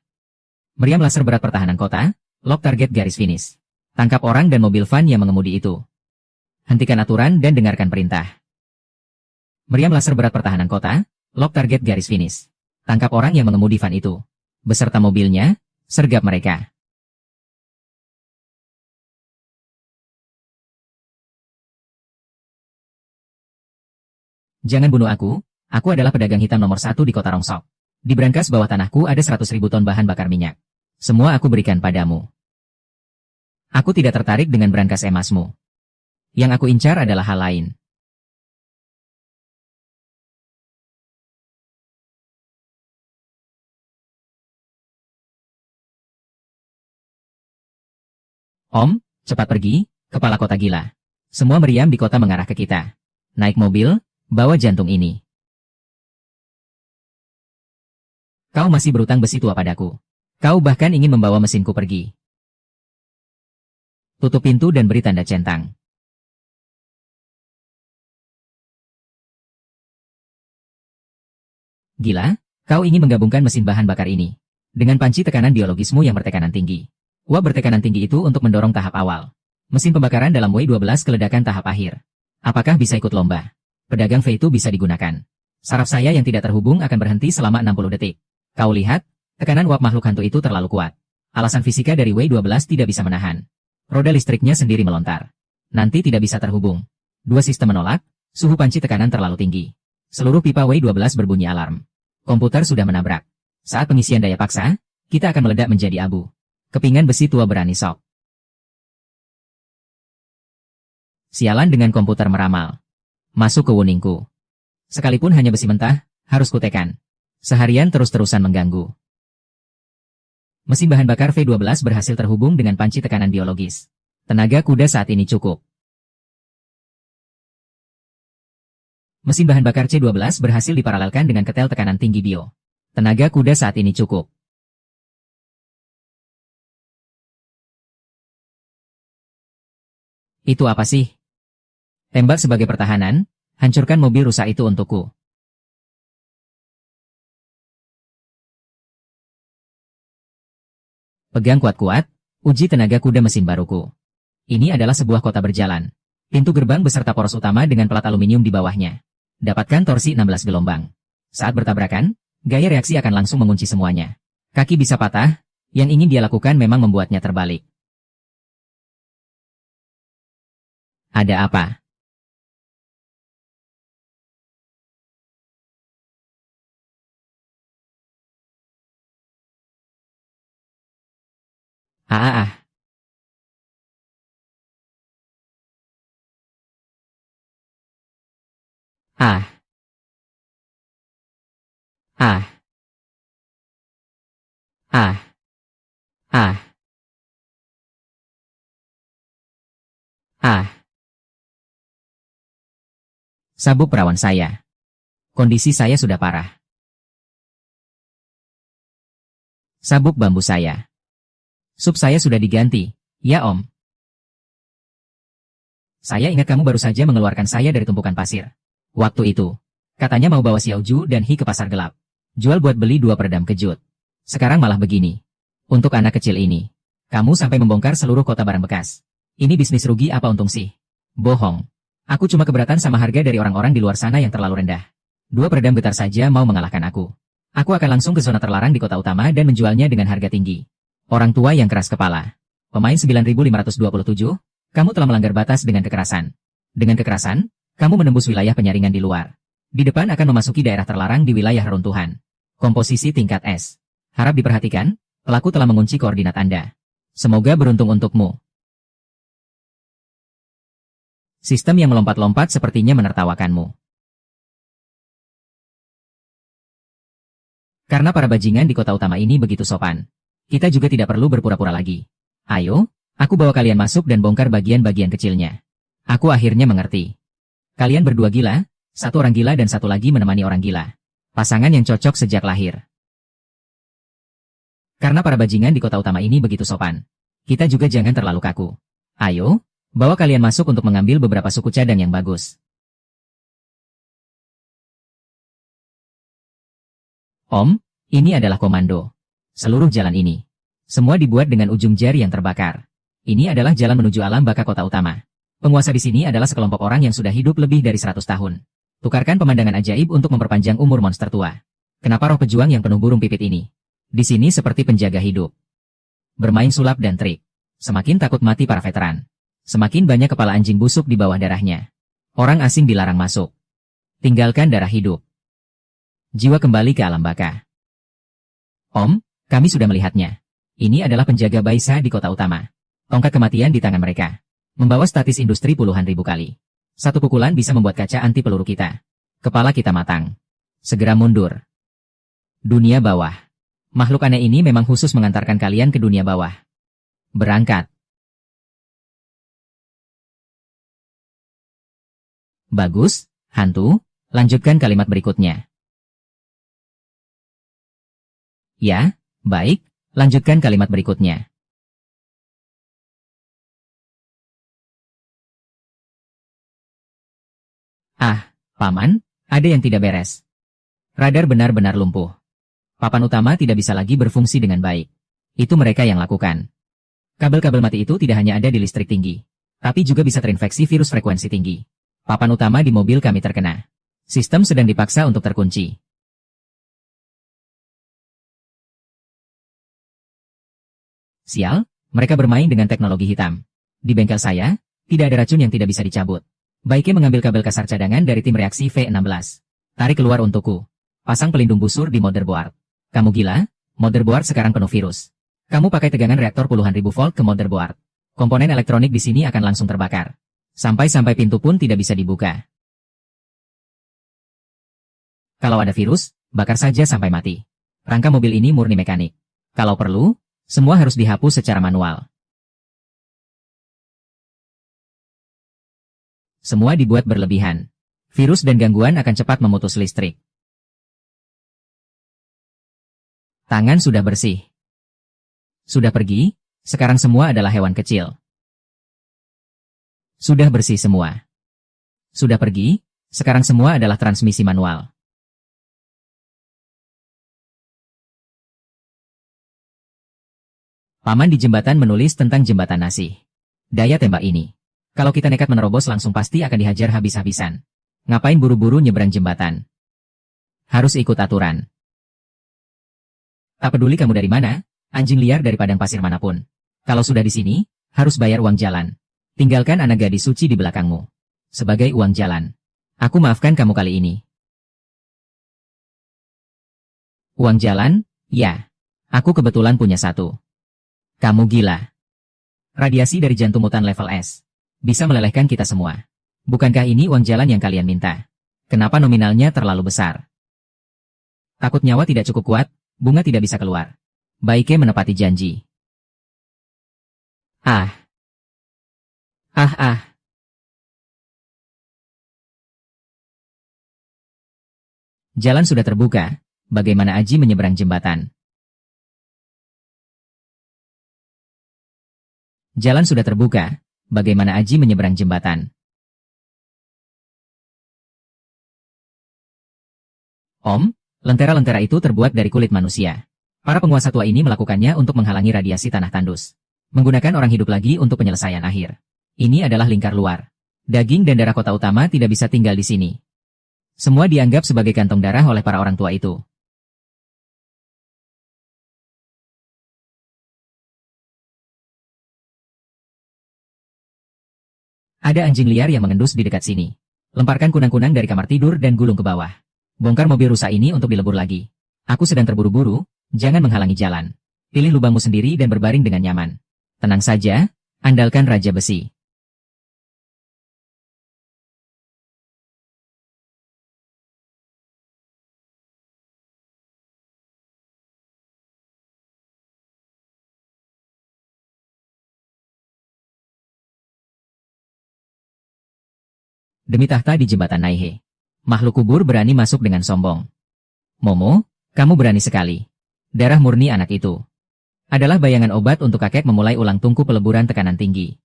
Meriam laser berat pertahanan kota, lock target garis finish. Tangkap orang dan mobil van yang mengemudi itu. Hentikan aturan dan dengarkan perintah. Meriam laser berat pertahanan kota, lock target garis finish. Tangkap orang yang mengemudi van itu. Beserta mobilnya, sergap mereka. Jangan bunuh aku adalah pedagang hitam nomor 1 di kota Rongsok. Di brankas bawah tanahku ada 100.000 ton bahan bakar minyak. Semua aku berikan padamu. Aku tidak tertarik dengan brankas emasmu. Yang aku incar adalah hal lain. Om, cepat pergi, kepala kota gila. Semua meriam di kota mengarah ke kita. Naik mobil, bawa jantung ini. Kau masih berutang besi tua padaku. Kau bahkan ingin membawa mesinku pergi. Tutup pintu dan beri tanda centang. Gila, kau ingin menggabungkan mesin bahan bakar ini dengan panci tekanan biologismu yang bertekanan tinggi. Uap bertekanan tinggi itu untuk mendorong tahap awal. Mesin pembakaran dalam W12 keledakan tahap akhir. Apakah bisa ikut lomba? Pedagang V itu bisa digunakan. Saraf saya yang tidak terhubung akan berhenti selama 60 detik. Kau lihat, tekanan uap makhluk hantu itu terlalu kuat. Alasan fisika dari W12 tidak bisa menahan. Roda listriknya sendiri melontar. Nanti tidak bisa terhubung. Dua sistem menolak, suhu panci tekanan terlalu tinggi. Seluruh pipa W12 berbunyi alarm. Komputer sudah menabrak. Saat pengisian daya paksa, kita akan meledak menjadi abu. Kepingan besi tua berani sok. Sialan dengan komputer meramal. Masuk ke wuningku. Sekalipun hanya besi mentah, harus kutekan. Seharian terus-terusan mengganggu. Mesin bahan bakar V12 berhasil terhubung dengan panci tekanan biologis. Tenaga kuda saat ini cukup. Mesin bahan bakar C12 berhasil diparalelkan dengan ketel tekanan tinggi bio. Tenaga kuda saat ini cukup. Itu apa sih? Tembak sebagai pertahanan, hancurkan mobil rusak itu untukku. Pegang kuat-kuat, uji tenaga kuda mesin baruku. Ini adalah sebuah kota berjalan. Pintu gerbang beserta poros utama dengan pelat aluminium di bawahnya. Dapatkan torsi 16 gelombang. Saat bertabrakan, gaya reaksi akan langsung mengunci semuanya. Kaki bisa patah, yang ingin dia lakukan memang membuatnya terbalik. Ada apa? Ah, ah, ah, ah, ah, ah, ah. Sabuk perawan saya. Kondisi saya sudah parah. Sabuk bambu saya. Sup saya sudah diganti, ya Om. Saya ingat kamu baru saja mengeluarkan saya dari tumpukan pasir. Waktu itu, katanya mau bawa Xiaoju dan Hi ke pasar gelap. Jual buat beli 2 peredam kejut. Sekarang malah begini. Untuk anak kecil ini, kamu sampai membongkar seluruh kota barang bekas. Ini bisnis rugi apa untung sih? Bohong. Aku cuma keberatan sama harga dari orang-orang di luar sana yang terlalu rendah. 2 peredam getar saja mau mengalahkan aku. Aku akan langsung ke zona terlarang di kota utama dan menjualnya dengan harga tinggi. Orang tua yang keras kepala. Pemain 9527, kamu telah melanggar batas dengan kekerasan. Dengan kekerasan, kamu menembus wilayah penyaringan di luar. Di depan akan memasuki daerah terlarang di wilayah reruntuhan. Komposisi tingkat S. Harap diperhatikan, pelaku telah mengunci koordinat Anda. Semoga beruntung untukmu. Sistem yang melompat-lompat sepertinya menertawakanmu. Karena para bajingan di kota utama ini begitu sopan. Kita juga tidak perlu berpura-pura lagi. Ayo, aku bawa kalian masuk dan bongkar bagian-bagian kecilnya. Aku akhirnya mengerti. Kalian berdua gila, satu orang gila dan satu lagi menemani orang gila. Pasangan yang cocok sejak lahir. Karena para bajingan di kota utama ini begitu sopan. Kita juga jangan terlalu kaku. Ayo, bawa kalian masuk untuk mengambil beberapa suku cadang yang bagus. Om, ini adalah komando. Seluruh jalan ini. Semua dibuat dengan ujung jari yang terbakar. Ini adalah jalan menuju alam baka kota utama. Penguasa di sini adalah sekelompok orang yang sudah hidup lebih dari 100 tahun. Tukarkan pemandangan ajaib untuk memperpanjang umur monster tua. Kenapa roh pejuang yang penuh burung pipit ini? Di sini seperti penjaga hidup. Bermain sulap dan trik. Semakin takut mati para veteran. Semakin banyak kepala anjing busuk di bawah darahnya. Orang asing dilarang masuk. Tinggalkan darah hidup. Jiwa kembali ke alam baka. Om, kami sudah melihatnya. Ini adalah penjaga Baisa di kota utama. Tongkat kematian di tangan mereka. Membawa statis industri puluhan ribu kali. Satu pukulan bisa membuat kaca anti peluru kita. Kepala kita matang. Segera mundur. Dunia bawah. Makhluk aneh ini memang khusus mengantarkan kalian ke dunia bawah. Berangkat. Bagus, hantu. Lanjutkan kalimat berikutnya. Ya, baik. Lanjutkan kalimat berikutnya. Ah, Paman, ada yang tidak beres. Radar benar-benar lumpuh. Papan utama tidak bisa lagi berfungsi dengan baik. Itu mereka yang lakukan. Kabel-kabel mati itu tidak hanya ada di listrik tinggi, tapi juga bisa terinfeksi virus frekuensi tinggi. Papan utama di mobil kami terkena. Sistem sedang dipaksa untuk terkunci. Sial, mereka bermain dengan teknologi hitam. Di bengkel saya, tidak ada racun yang tidak bisa dicabut. Baiknya mengambil kabel kasar cadangan dari tim reaksi V16. Tarik keluar untukku. Pasang pelindung busur di motherboard. Kamu gila? Motherboard sekarang penuh virus. Kamu pakai tegangan reaktor puluhan ribu volt ke motherboard. Komponen elektronik di sini akan langsung terbakar. Sampai-sampai pintu pun tidak bisa dibuka. Kalau ada virus, bakar saja sampai mati. Rangka mobil ini murni mekanik. Kalau perlu, semua harus dihapus secara manual. Semua dibuat berlebihan. Virus dan gangguan akan cepat memutus listrik. Tangan sudah bersih. Sudah pergi, sekarang semua adalah hewan kecil. Sudah bersih semua. Sudah pergi, sekarang semua adalah transmisi manual. Paman di jembatan menulis tentang jembatan nasi. Daya tembak ini. Kalau kita nekat menerobos langsung pasti akan dihajar habis-habisan. Ngapain buru-buru nyebrang jembatan? Harus ikut aturan. Tak peduli kamu dari mana, anjing liar dari padang pasir manapun. Kalau sudah di sini, harus bayar uang jalan. Tinggalkan anak gadis suci di belakangmu. Sebagai uang jalan. Aku maafkan kamu kali ini. Uang jalan? Ya. Aku kebetulan punya satu. Kamu gila. Radiasi dari jantung mutan level S. Bisa melelehkan kita semua. Bukankah ini uang jalan yang kalian minta? Kenapa nominalnya terlalu besar? Takut nyawa tidak cukup kuat, bunga tidak bisa keluar. Baiknya menepati janji. Ah. Jalan sudah terbuka, bagaimana Aji menyeberang jembatan? Jalan sudah terbuka, bagaimana Aji menyeberang jembatan? Om, lentera-lentera itu terbuat dari kulit manusia. Para penguasa tua ini melakukannya untuk menghalangi radiasi tanah tandus. Menggunakan orang hidup lagi untuk penyelesaian akhir. Ini adalah lingkar luar. Daging dan darah kota utama tidak bisa tinggal di sini. Semua dianggap sebagai kantong darah oleh para orang tua itu. Ada anjing liar yang mengendus di dekat sini. Lemparkan kunang-kunang dari kamar tidur dan gulung ke bawah. Bongkar mobil rusak ini untuk dilebur lagi. Aku sedang terburu-buru, jangan menghalangi jalan. Pilih lubangmu sendiri dan berbaring dengan nyaman. Tenang saja, andalkan Raja Besi. Demi tahta di jembatan Naihe. Makhluk kubur berani masuk dengan sombong. Momo, kamu berani sekali. Darah murni anak itu. Adalah bayangan obat untuk kakek memulai ulang tungku peleburan tekanan tinggi.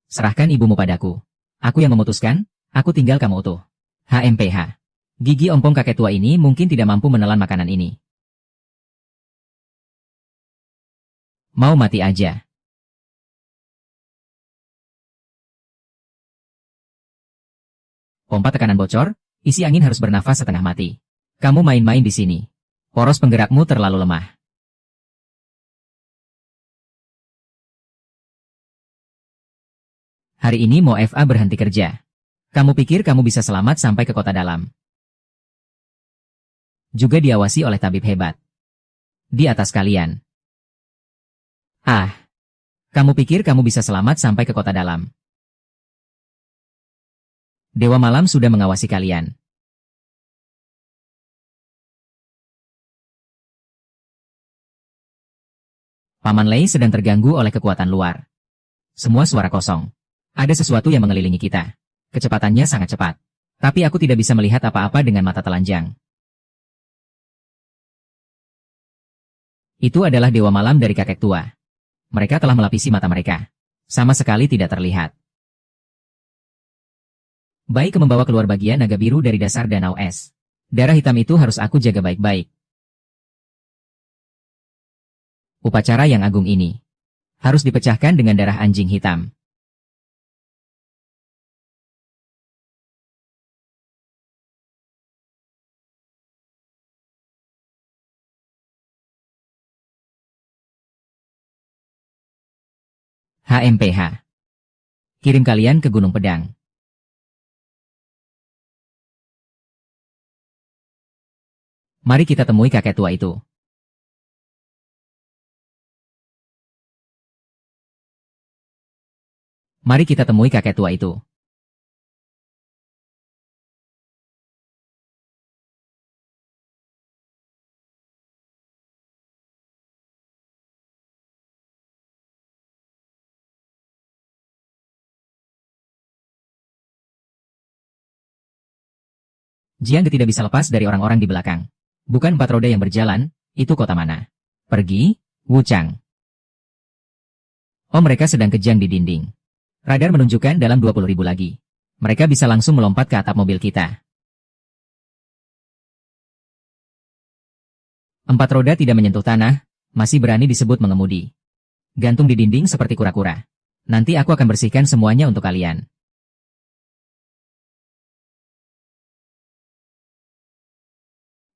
Serahkan ibumu padaku. Aku yang memutuskan, aku tinggal kamu utuh. HMPH. Gigi ompong kakek tua ini mungkin tidak mampu menelan makanan ini. Mau mati aja. Pompa tekanan bocor, isi angin harus bernafas setengah mati. Kamu main-main di sini. Poros penggerakmu terlalu lemah. Hari ini Mo FA berhenti kerja. Kamu pikir kamu bisa selamat sampai ke kota dalam? Juga diawasi oleh tabib hebat. Di atas kalian. Ah, kamu pikir kamu bisa selamat sampai ke kota dalam? Dewa Malam sudah mengawasi kalian. Paman Lei sedang terganggu oleh kekuatan luar. Semua suara kosong. Ada sesuatu yang mengelilingi kita. Kecepatannya sangat cepat. Tapi aku tidak bisa melihat apa-apa dengan mata telanjang. Itu adalah Dewa Malam dari kakek tua. Mereka telah melapisi mata mereka. Sama sekali tidak terlihat. Baik membawa keluar bagian naga biru dari dasar danau es. Darah hitam itu harus aku jaga baik-baik. Upacara yang agung ini harus dipecahkan dengan darah anjing hitam. HMPH. Kirim kalian ke Gunung Pedang. Mari kita temui kakek tua itu. Mari kita temui kakek tua itu. Jiang tidak bisa lepas dari orang-orang di belakang. Bukan 4 roda yang berjalan, itu kota mana? Pergi, Wuchang. Oh, mereka sedang kejang di dinding. Radar menunjukkan dalam 20.000 lagi. Mereka bisa langsung melompat ke atap mobil kita. 4 roda tidak menyentuh tanah, masih berani disebut mengemudi. Gantung di dinding seperti kura-kura. Nanti aku akan bersihkan semuanya untuk kalian.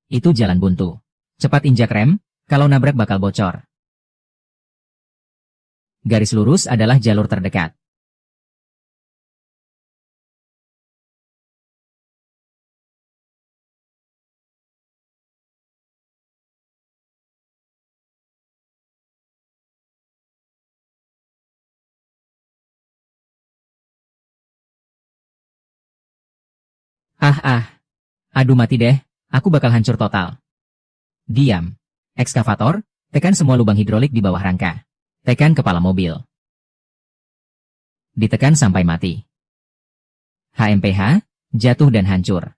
Itu jalan buntu. Cepat injak rem, kalau nabrak bakal bocor. Garis lurus adalah jalur terdekat. Aduh mati deh, aku bakal hancur total. Diam. Ekskavator, tekan semua lubang hidrolik di bawah rangka. Tekan kepala mobil. Ditekan sampai mati. HMPH, jatuh dan hancur.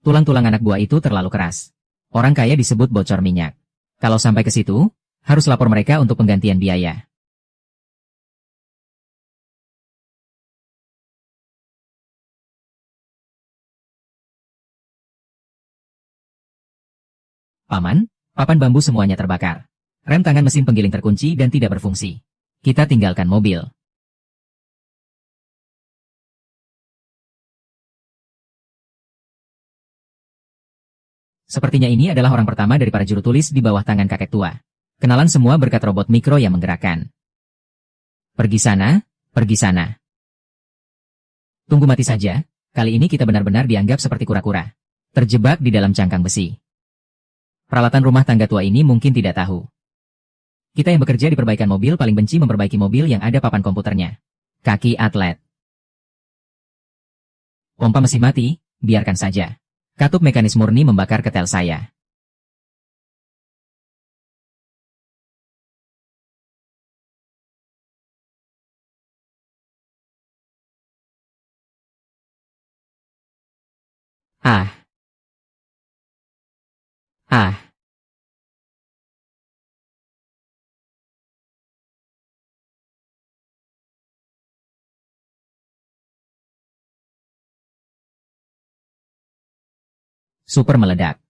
Tulang-tulang anak buah itu terlalu keras. Orang kaya disebut bocor minyak. Kalau sampai ke situ, harus lapor mereka untuk penggantian biaya. Papan bambu semuanya terbakar. Rem tangan mesin penggiling terkunci dan tidak berfungsi. Kita tinggalkan mobil. Sepertinya ini adalah orang pertama dari para juru tulis di bawah tangan kakek tua. Kenalan semua berkat robot mikro yang menggerakkan. Pergi sana, pergi sana. Tunggu mati saja, kali ini kita benar-benar dianggap seperti kura-kura. Terjebak di dalam cangkang besi. Peralatan rumah tangga tua ini mungkin tidak tahu. Kita yang bekerja di perbaikan mobil paling benci memperbaiki mobil yang ada papan komputernya. Kaki atlet. Pompa mesin mati, biarkan saja. Katup mekanis murni membakar ketel saya. Ah, ah. Super meledak.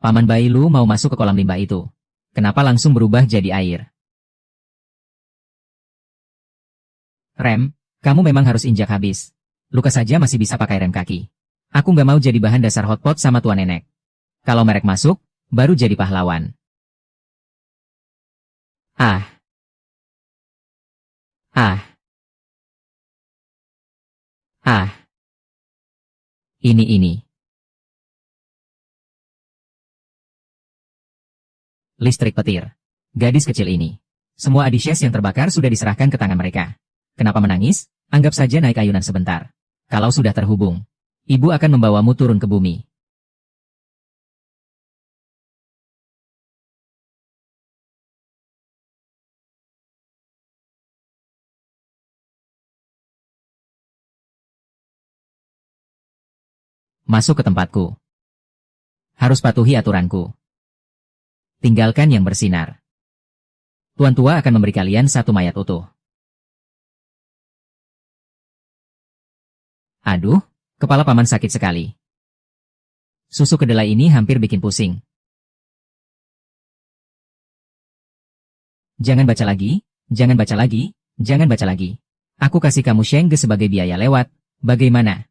Paman Bailu mau masuk ke kolam limbah itu. Kenapa langsung berubah jadi air? Rem, kamu memang harus injak habis. Luka saja masih bisa pakai rem kaki. Aku nggak mau jadi bahan dasar hotpot sama tua nenek. Kalau merek masuk, baru jadi pahlawan. Ah, ah, ah. Ini. Listrik petir. Gadis kecil ini. Semua adisies yang terbakar sudah diserahkan ke tangan mereka. Kenapa menangis? Anggap saja naik ayunan sebentar. Kalau sudah terhubung, ibu akan membawamu turun ke bumi. Masuk ke tempatku. Harus patuhi aturanku. Tinggalkan yang bersinar. Tuan tua akan memberi kalian satu mayat utuh. Aduh, kepala paman sakit sekali. Susu kedelai ini hampir bikin pusing. Jangan baca lagi, jangan baca lagi, jangan baca lagi. Aku kasih kamu Shengge sebagai biaya lewat, bagaimana?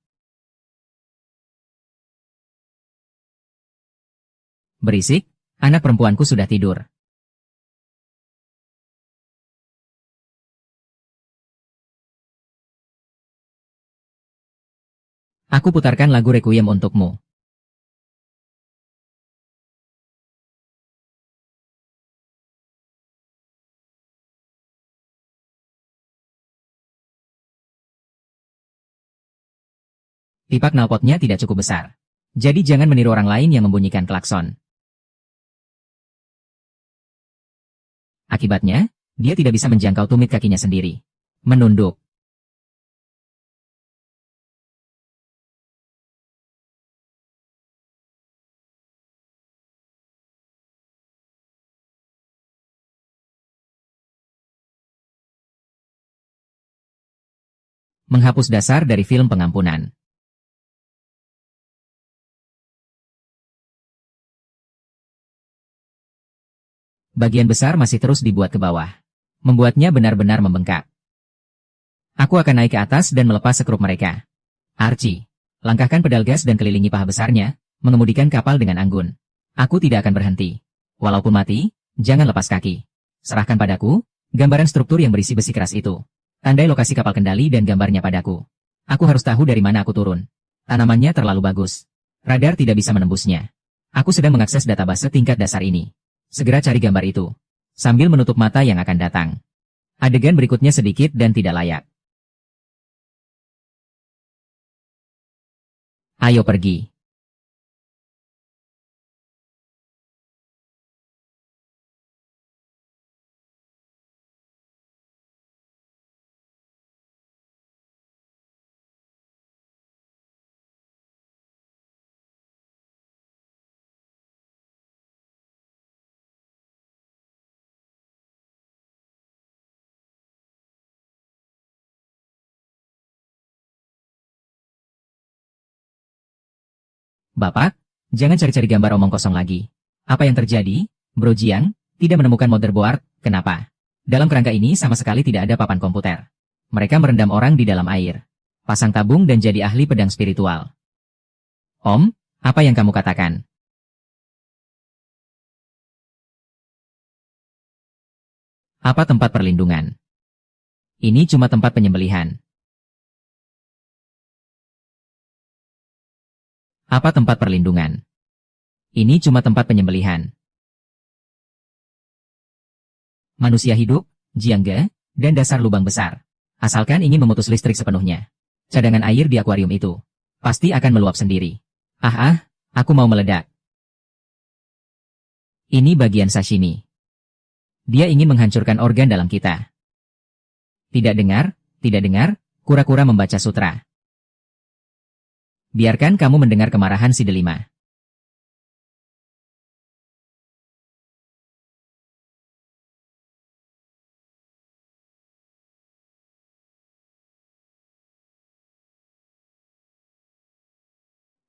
Berisik, anak perempuanku sudah tidur. Aku putarkan lagu Requiem untukmu. Pipa knalpotnya tidak cukup besar. Jadi jangan meniru orang lain yang membunyikan klakson. Akibatnya, dia tidak bisa menjangkau tumit kakinya sendiri. Menunduk. Menghapus dasar dari film pengampunan. Bagian besar masih terus dibuat ke bawah. Membuatnya benar-benar membengkak. Aku akan naik ke atas dan melepas sekrup mereka. Archie, langkahkan pedal gas dan kelilingi paha besarnya, mengemudikan kapal dengan anggun. Aku tidak akan berhenti. Walaupun mati, jangan lepas kaki. Serahkan padaku, gambaran struktur yang berisi besi keras itu. Tandai lokasi kapal kendali dan gambarnya padaku. Aku harus tahu dari mana aku turun. Tanamannya terlalu bagus. Radar tidak bisa menembusnya. Aku sedang mengakses database tingkat dasar ini. Segera cari gambar itu. Sambil menutup mata yang akan datang. Adegan berikutnya sedikit dan tidak layak. Ayo pergi. Bapak, jangan cari-cari gambar omong kosong lagi. Apa yang terjadi? Bro Jiang, tidak menemukan motherboard, kenapa? Dalam kerangka ini sama sekali tidak ada papan komputer. Mereka merendam orang di dalam air. Pasang tabung dan jadi ahli pedang spiritual. Om, apa yang kamu katakan? Apa tempat perlindungan? Ini cuma tempat penyembelihan. Apa tempat perlindungan? Ini cuma tempat penyembelihan. Manusia hidup, Jiangge, dan dasar lubang besar. Asalkan ingin memutus listrik sepenuhnya. Cadangan air di akuarium itu pasti akan meluap sendiri. Aku mau meledak. Ini bagian sashimi. Dia ingin menghancurkan organ dalam kita. Tidak dengar, kura-kura membaca sutra. Biarkan kamu mendengar kemarahan si delima.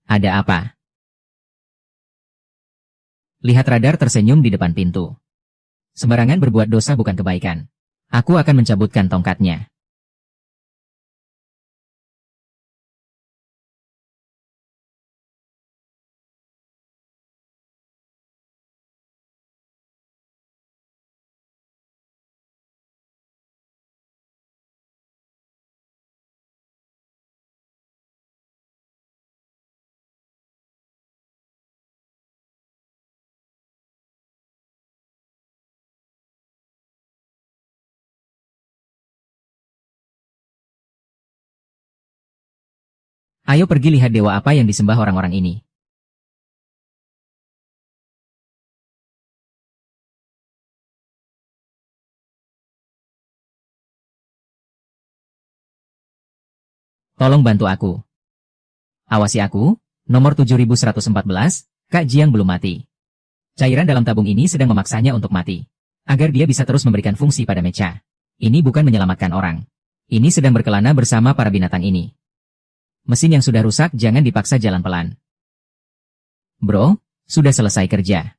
Ada apa? Lihat radar tersenyum di depan pintu. Sembarangan berbuat dosa bukan kebaikan. Aku akan mencabutkan tongkatnya. Ayo pergi lihat dewa apa yang disembah orang-orang ini. Tolong bantu aku. Awasi aku, nomor 7114, Kak Jiang belum mati. Cairan dalam tabung ini sedang memaksanya untuk mati. Agar dia bisa terus memberikan fungsi pada mecha. Ini bukan menyelamatkan orang. Ini sedang berkelana bersama para binatang ini. Mesin yang sudah rusak jangan dipaksa jalan pelan. Bro, sudah selesai kerja.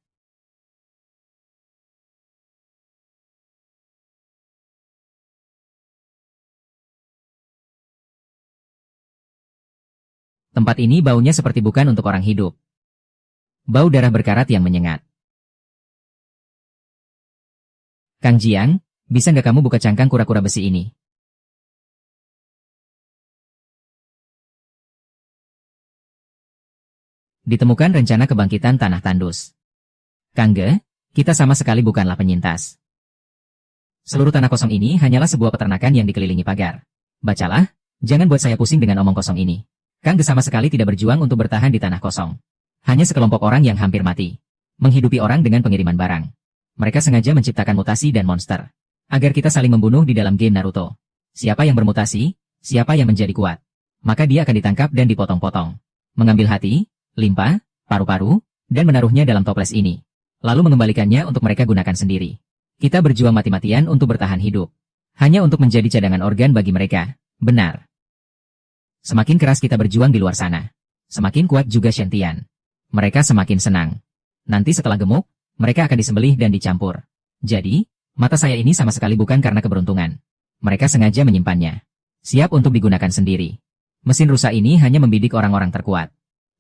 Tempat ini baunya seperti bukan untuk orang hidup. Bau darah berkarat yang menyengat. Kang Jiang, bisa nggak kamu buka cangkang kura-kura besi ini? Ditemukan rencana kebangkitan tanah tandus. Kangge, kita sama sekali bukanlah penyintas. Seluruh tanah kosong ini hanyalah sebuah peternakan yang dikelilingi pagar. Bacalah, jangan buat saya pusing dengan omong kosong ini. Kangge sama sekali tidak berjuang untuk bertahan di tanah kosong. Hanya sekelompok orang yang hampir mati. Menghidupi orang dengan pengiriman barang. Mereka sengaja menciptakan mutasi dan monster. Agar kita saling membunuh di dalam game Naruto. Siapa yang bermutasi, siapa yang menjadi kuat. Maka dia akan ditangkap dan dipotong-potong. Mengambil hati, limpa, paru-paru, dan menaruhnya dalam toples ini. Lalu mengembalikannya untuk mereka gunakan sendiri. Kita berjuang mati-matian untuk bertahan hidup. Hanya untuk menjadi cadangan organ bagi mereka. Benar. Semakin keras kita berjuang di luar sana. Semakin kuat juga Shantian. Mereka semakin senang. Nanti setelah gemuk, mereka akan disembelih dan dicampur. Jadi, mata saya ini sama sekali bukan karena keberuntungan. Mereka sengaja menyimpannya. Siap untuk digunakan sendiri. Mesin rusa ini hanya membidik orang-orang terkuat.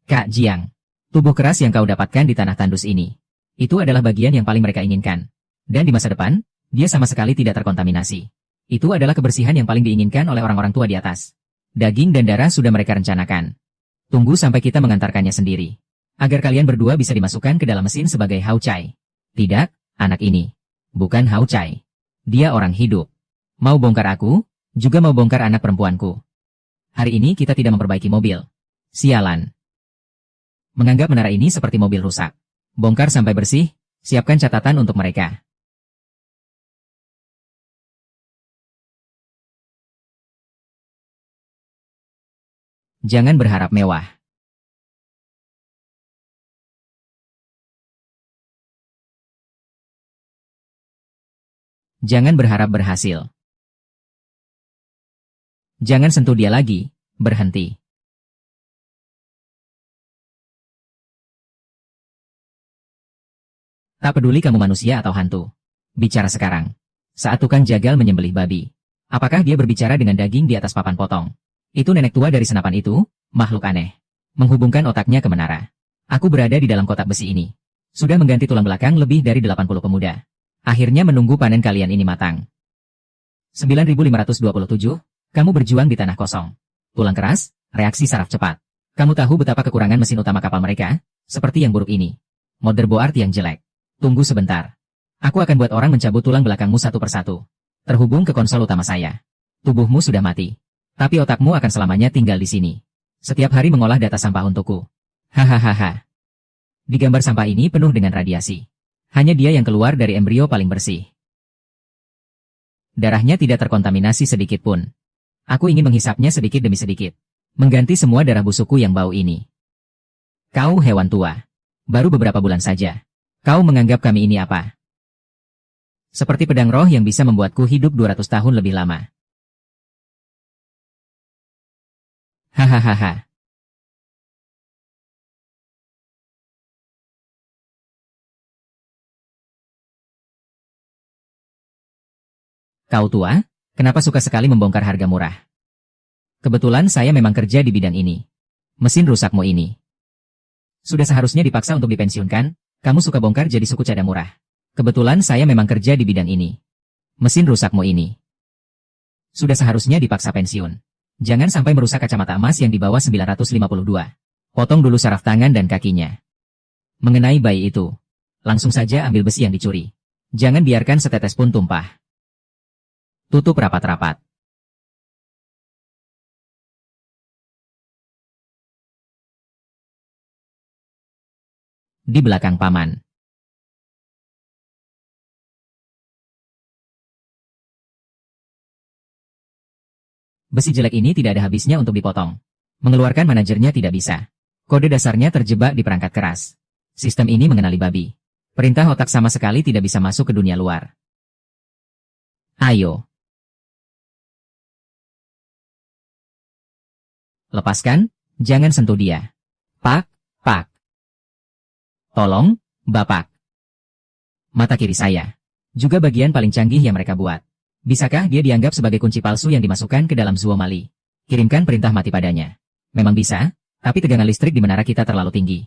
Kak Jiang, tubuh keras yang kau dapatkan di tanah tandus ini. Itu adalah bagian yang paling mereka inginkan. Dan di masa depan, dia sama sekali tidak terkontaminasi. Itu adalah kebersihan yang paling diinginkan oleh orang-orang tua di atas. Daging dan darah sudah mereka rencanakan. Tunggu sampai kita mengantarkannya sendiri. Agar kalian berdua bisa dimasukkan ke dalam mesin sebagai Hao Chai. Tidak, anak ini. Bukan Hao Chai. Dia orang hidup. Mau bongkar aku, juga mau bongkar anak perempuanku. Hari ini kita tidak memperbaiki mobil. Sialan. Menganggap menara ini seperti mobil rusak. Bongkar sampai bersih, siapkan catatan untuk mereka. Jangan berharap mewah. Jangan berharap berhasil. Jangan sentuh dia lagi, berhenti. Tak peduli kamu manusia atau hantu. Bicara sekarang. Saat tukang jagal menyembelih babi. Apakah dia berbicara dengan daging di atas papan potong? Itu nenek tua dari senapan itu, makhluk aneh. Menghubungkan otaknya ke menara. Aku berada di dalam kotak besi ini. Sudah mengganti tulang belakang lebih dari 80 pemuda. Akhirnya menunggu panen kalian ini matang. 9527, kamu berjuang di tanah kosong. Tulang keras, reaksi saraf cepat. Kamu tahu betapa kekurangan mesin utama kapal mereka? Seperti yang buruk ini. Motherboard yang jelek. Tunggu sebentar. Aku akan buat orang mencabut tulang belakangmu satu persatu. Terhubung ke konsol utama saya. Tubuhmu sudah mati. Tapi otakmu akan selamanya tinggal di sini. Setiap hari mengolah data sampah untukku. Hahaha. Di gambar sampah ini penuh dengan radiasi. Hanya dia yang keluar dari embrio paling bersih. Darahnya tidak terkontaminasi sedikit pun. Aku ingin menghisapnya sedikit demi sedikit. Mengganti semua darah busukku yang bau ini. Kau hewan tua. Baru beberapa bulan saja. Kau menganggap kami ini apa? Seperti pedang roh yang bisa membuatku hidup 200 tahun lebih lama. Hahaha. Kau tua? Kenapa suka sekali membongkar harga murah? Kebetulan saya memang kerja di bidang ini. Mesin rusakmu ini. Sudah seharusnya dipaksa untuk dipensiunkan, kamu suka bongkar jadi suku cadang murah. Kebetulan saya memang kerja di bidang ini. Mesin rusakmu ini. Sudah seharusnya dipaksa pensiun. Jangan sampai merusak kacamata emas yang di bawah 952. Potong dulu saraf tangan dan kakinya. Mengenai bayi itu, langsung saja ambil besi yang dicuri. Jangan biarkan setetes pun tumpah. Tutup rapat-rapat. Di belakang paman. Besi jelek ini tidak ada habisnya untuk dipotong. Mengeluarkan manajernya tidak bisa. Kode dasarnya terjebak di perangkat keras. Sistem ini mengenali babi. Perintah otak sama sekali tidak bisa masuk ke dunia luar. Ayo. Lepaskan, jangan sentuh dia. Pak, pak. Tolong, Bapak. Mata kiri saya. Juga bagian paling canggih yang mereka buat. Bisakah dia dianggap sebagai kunci palsu yang dimasukkan ke dalam Zuomali? Kirimkan perintah mati padanya. Memang bisa, tapi tegangan listrik di menara kita terlalu tinggi.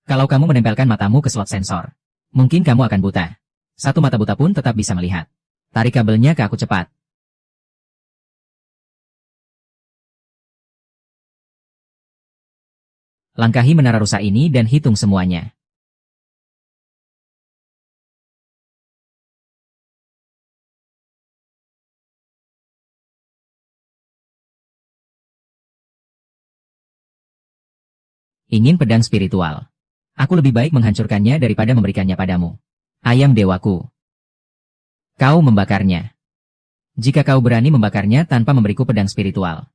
Kalau kamu menempelkan matamu ke slot sensor, mungkin kamu akan buta. Satu mata buta pun tetap bisa melihat. Tarik kabelnya ke aku cepat. Langkahi menara rusak ini dan hitung semuanya. Ingin pedang spiritual. Aku lebih baik menghancurkannya daripada memberikannya padamu. Ayam dewaku. Kau membakarnya. Jika kau berani membakarnya tanpa memberiku pedang spiritual,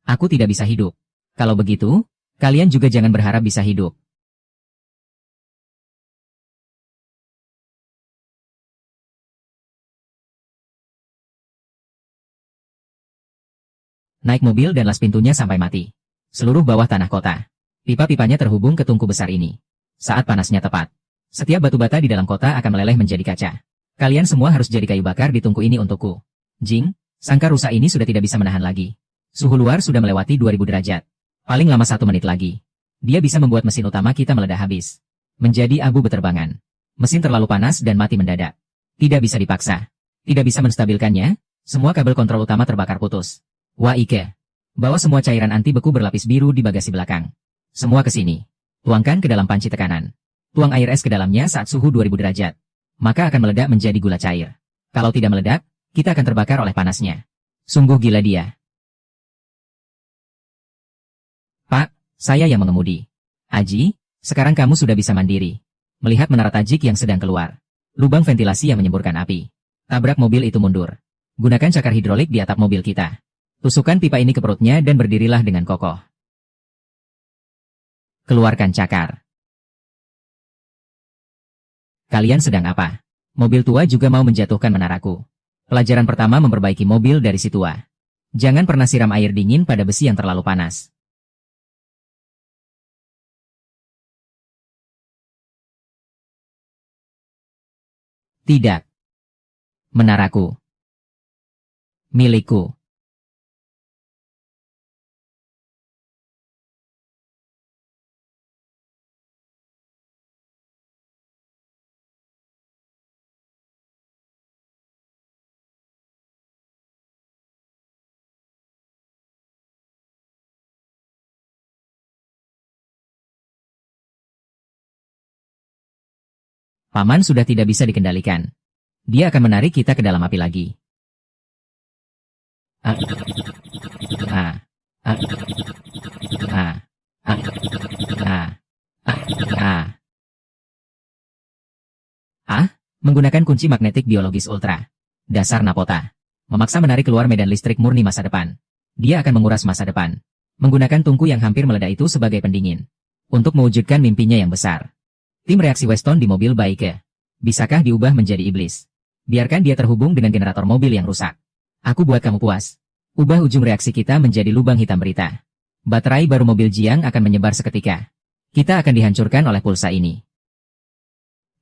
aku tidak bisa hidup. Kalau begitu, kalian juga jangan berharap bisa hidup. Naik mobil dan las pintunya sampai mati. Seluruh bawah tanah kota. Pipa-pipanya terhubung ke tungku besar ini. Saat panasnya tepat, setiap batu bata di dalam kota akan meleleh menjadi kaca. Kalian semua harus jadi kayu bakar di tungku ini untukku. Jing, sangkar rusa ini sudah tidak bisa menahan lagi. Suhu luar sudah melewati 2000 derajat. Paling lama 1 menit lagi. Dia bisa membuat mesin utama kita meledak habis. Menjadi abu beterbangan. Mesin terlalu panas dan mati mendadak. Tidak bisa dipaksa. Tidak bisa menstabilkannya. Semua kabel kontrol utama terbakar putus. Wah Ike. Bawa semua cairan anti beku berlapis biru di bagasi belakang. Semua ke sini. Tuangkan ke dalam panci tekanan. Tuang air es ke dalamnya saat suhu 2000 derajat. Maka akan meledak menjadi gula cair. Kalau tidak meledak, kita akan terbakar oleh panasnya. Sungguh gila dia. Pak, saya yang mengemudi. Aji, sekarang kamu sudah bisa mandiri. Melihat menara tajik yang sedang keluar. Lubang ventilasi yang menyemburkan api. Tabrak mobil itu mundur. Gunakan cakar hidrolik di atap mobil kita. Tusukkan pipa ini ke perutnya dan berdirilah dengan kokoh. Keluarkan cakar. Kalian sedang apa? Mobil tua juga mau menjatuhkan menaraku. Pelajaran pertama memperbaiki mobil dari si tua. Jangan pernah siram air dingin pada besi yang terlalu panas. Tidak. Menaraku. Milikku. Paman sudah tidak bisa dikendalikan. Dia akan menarik kita ke dalam api lagi. Ah. Ah. Ah. Ah. Ah. Ah. Ah. Ah. Menggunakan kunci magnetik biologis ultra. Dasar Napota. Memaksa menarik keluar medan listrik murni masa depan. Dia akan menguras masa depan. menggunakan tungku yang hampir meledak itu sebagai pendingin. Untuk mewujudkan mimpinya yang besar. Tim reaksi Weston di mobil Baike. Bisakah diubah menjadi iblis? Biarkan dia terhubung dengan generator mobil yang rusak. Aku buat kamu puas. Ubah ujung reaksi kita menjadi lubang hitam berita. Baterai baru mobil Jiang akan menyebar seketika. Kita akan dihancurkan oleh pulsa ini.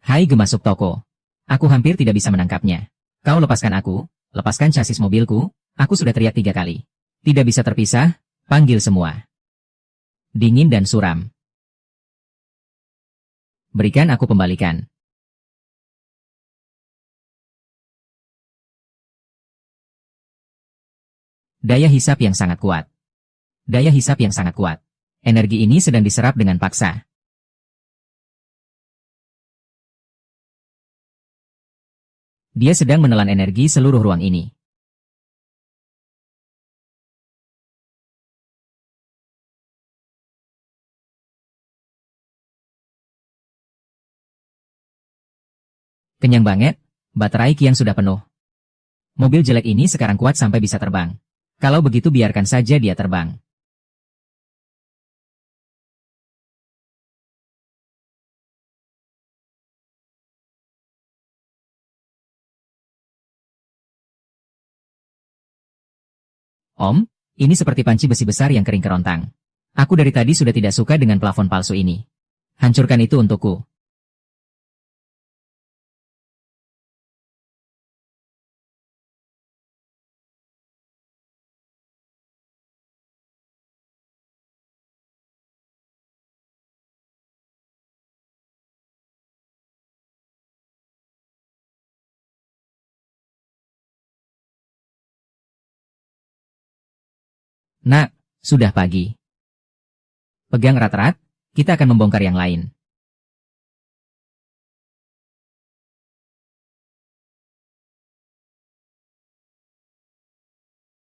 Hai gemasuk toko. Aku hampir tidak bisa menangkapnya. Kau lepaskan aku, lepaskan chassis mobilku, aku sudah teriak 3 kali. Tidak bisa terpisah, panggil semua. Dingin dan suram. Berikan aku pembalikan. Daya hisap yang sangat kuat. Daya hisap yang sangat kuat. Energi ini sedang diserap dengan paksa. Dia sedang menelan energi seluruh ruang ini. Kenyang banget, baterai Qiang sudah penuh. Mobil jelek ini sekarang kuat sampai bisa terbang. Kalau begitu biarkan saja dia terbang. Om, ini seperti panci besi besar yang kering kerontang. Aku dari tadi sudah tidak suka dengan plafon palsu ini. Hancurkan itu untukku. Nak, sudah pagi. Pegang erat-erat, kita akan membongkar yang lain.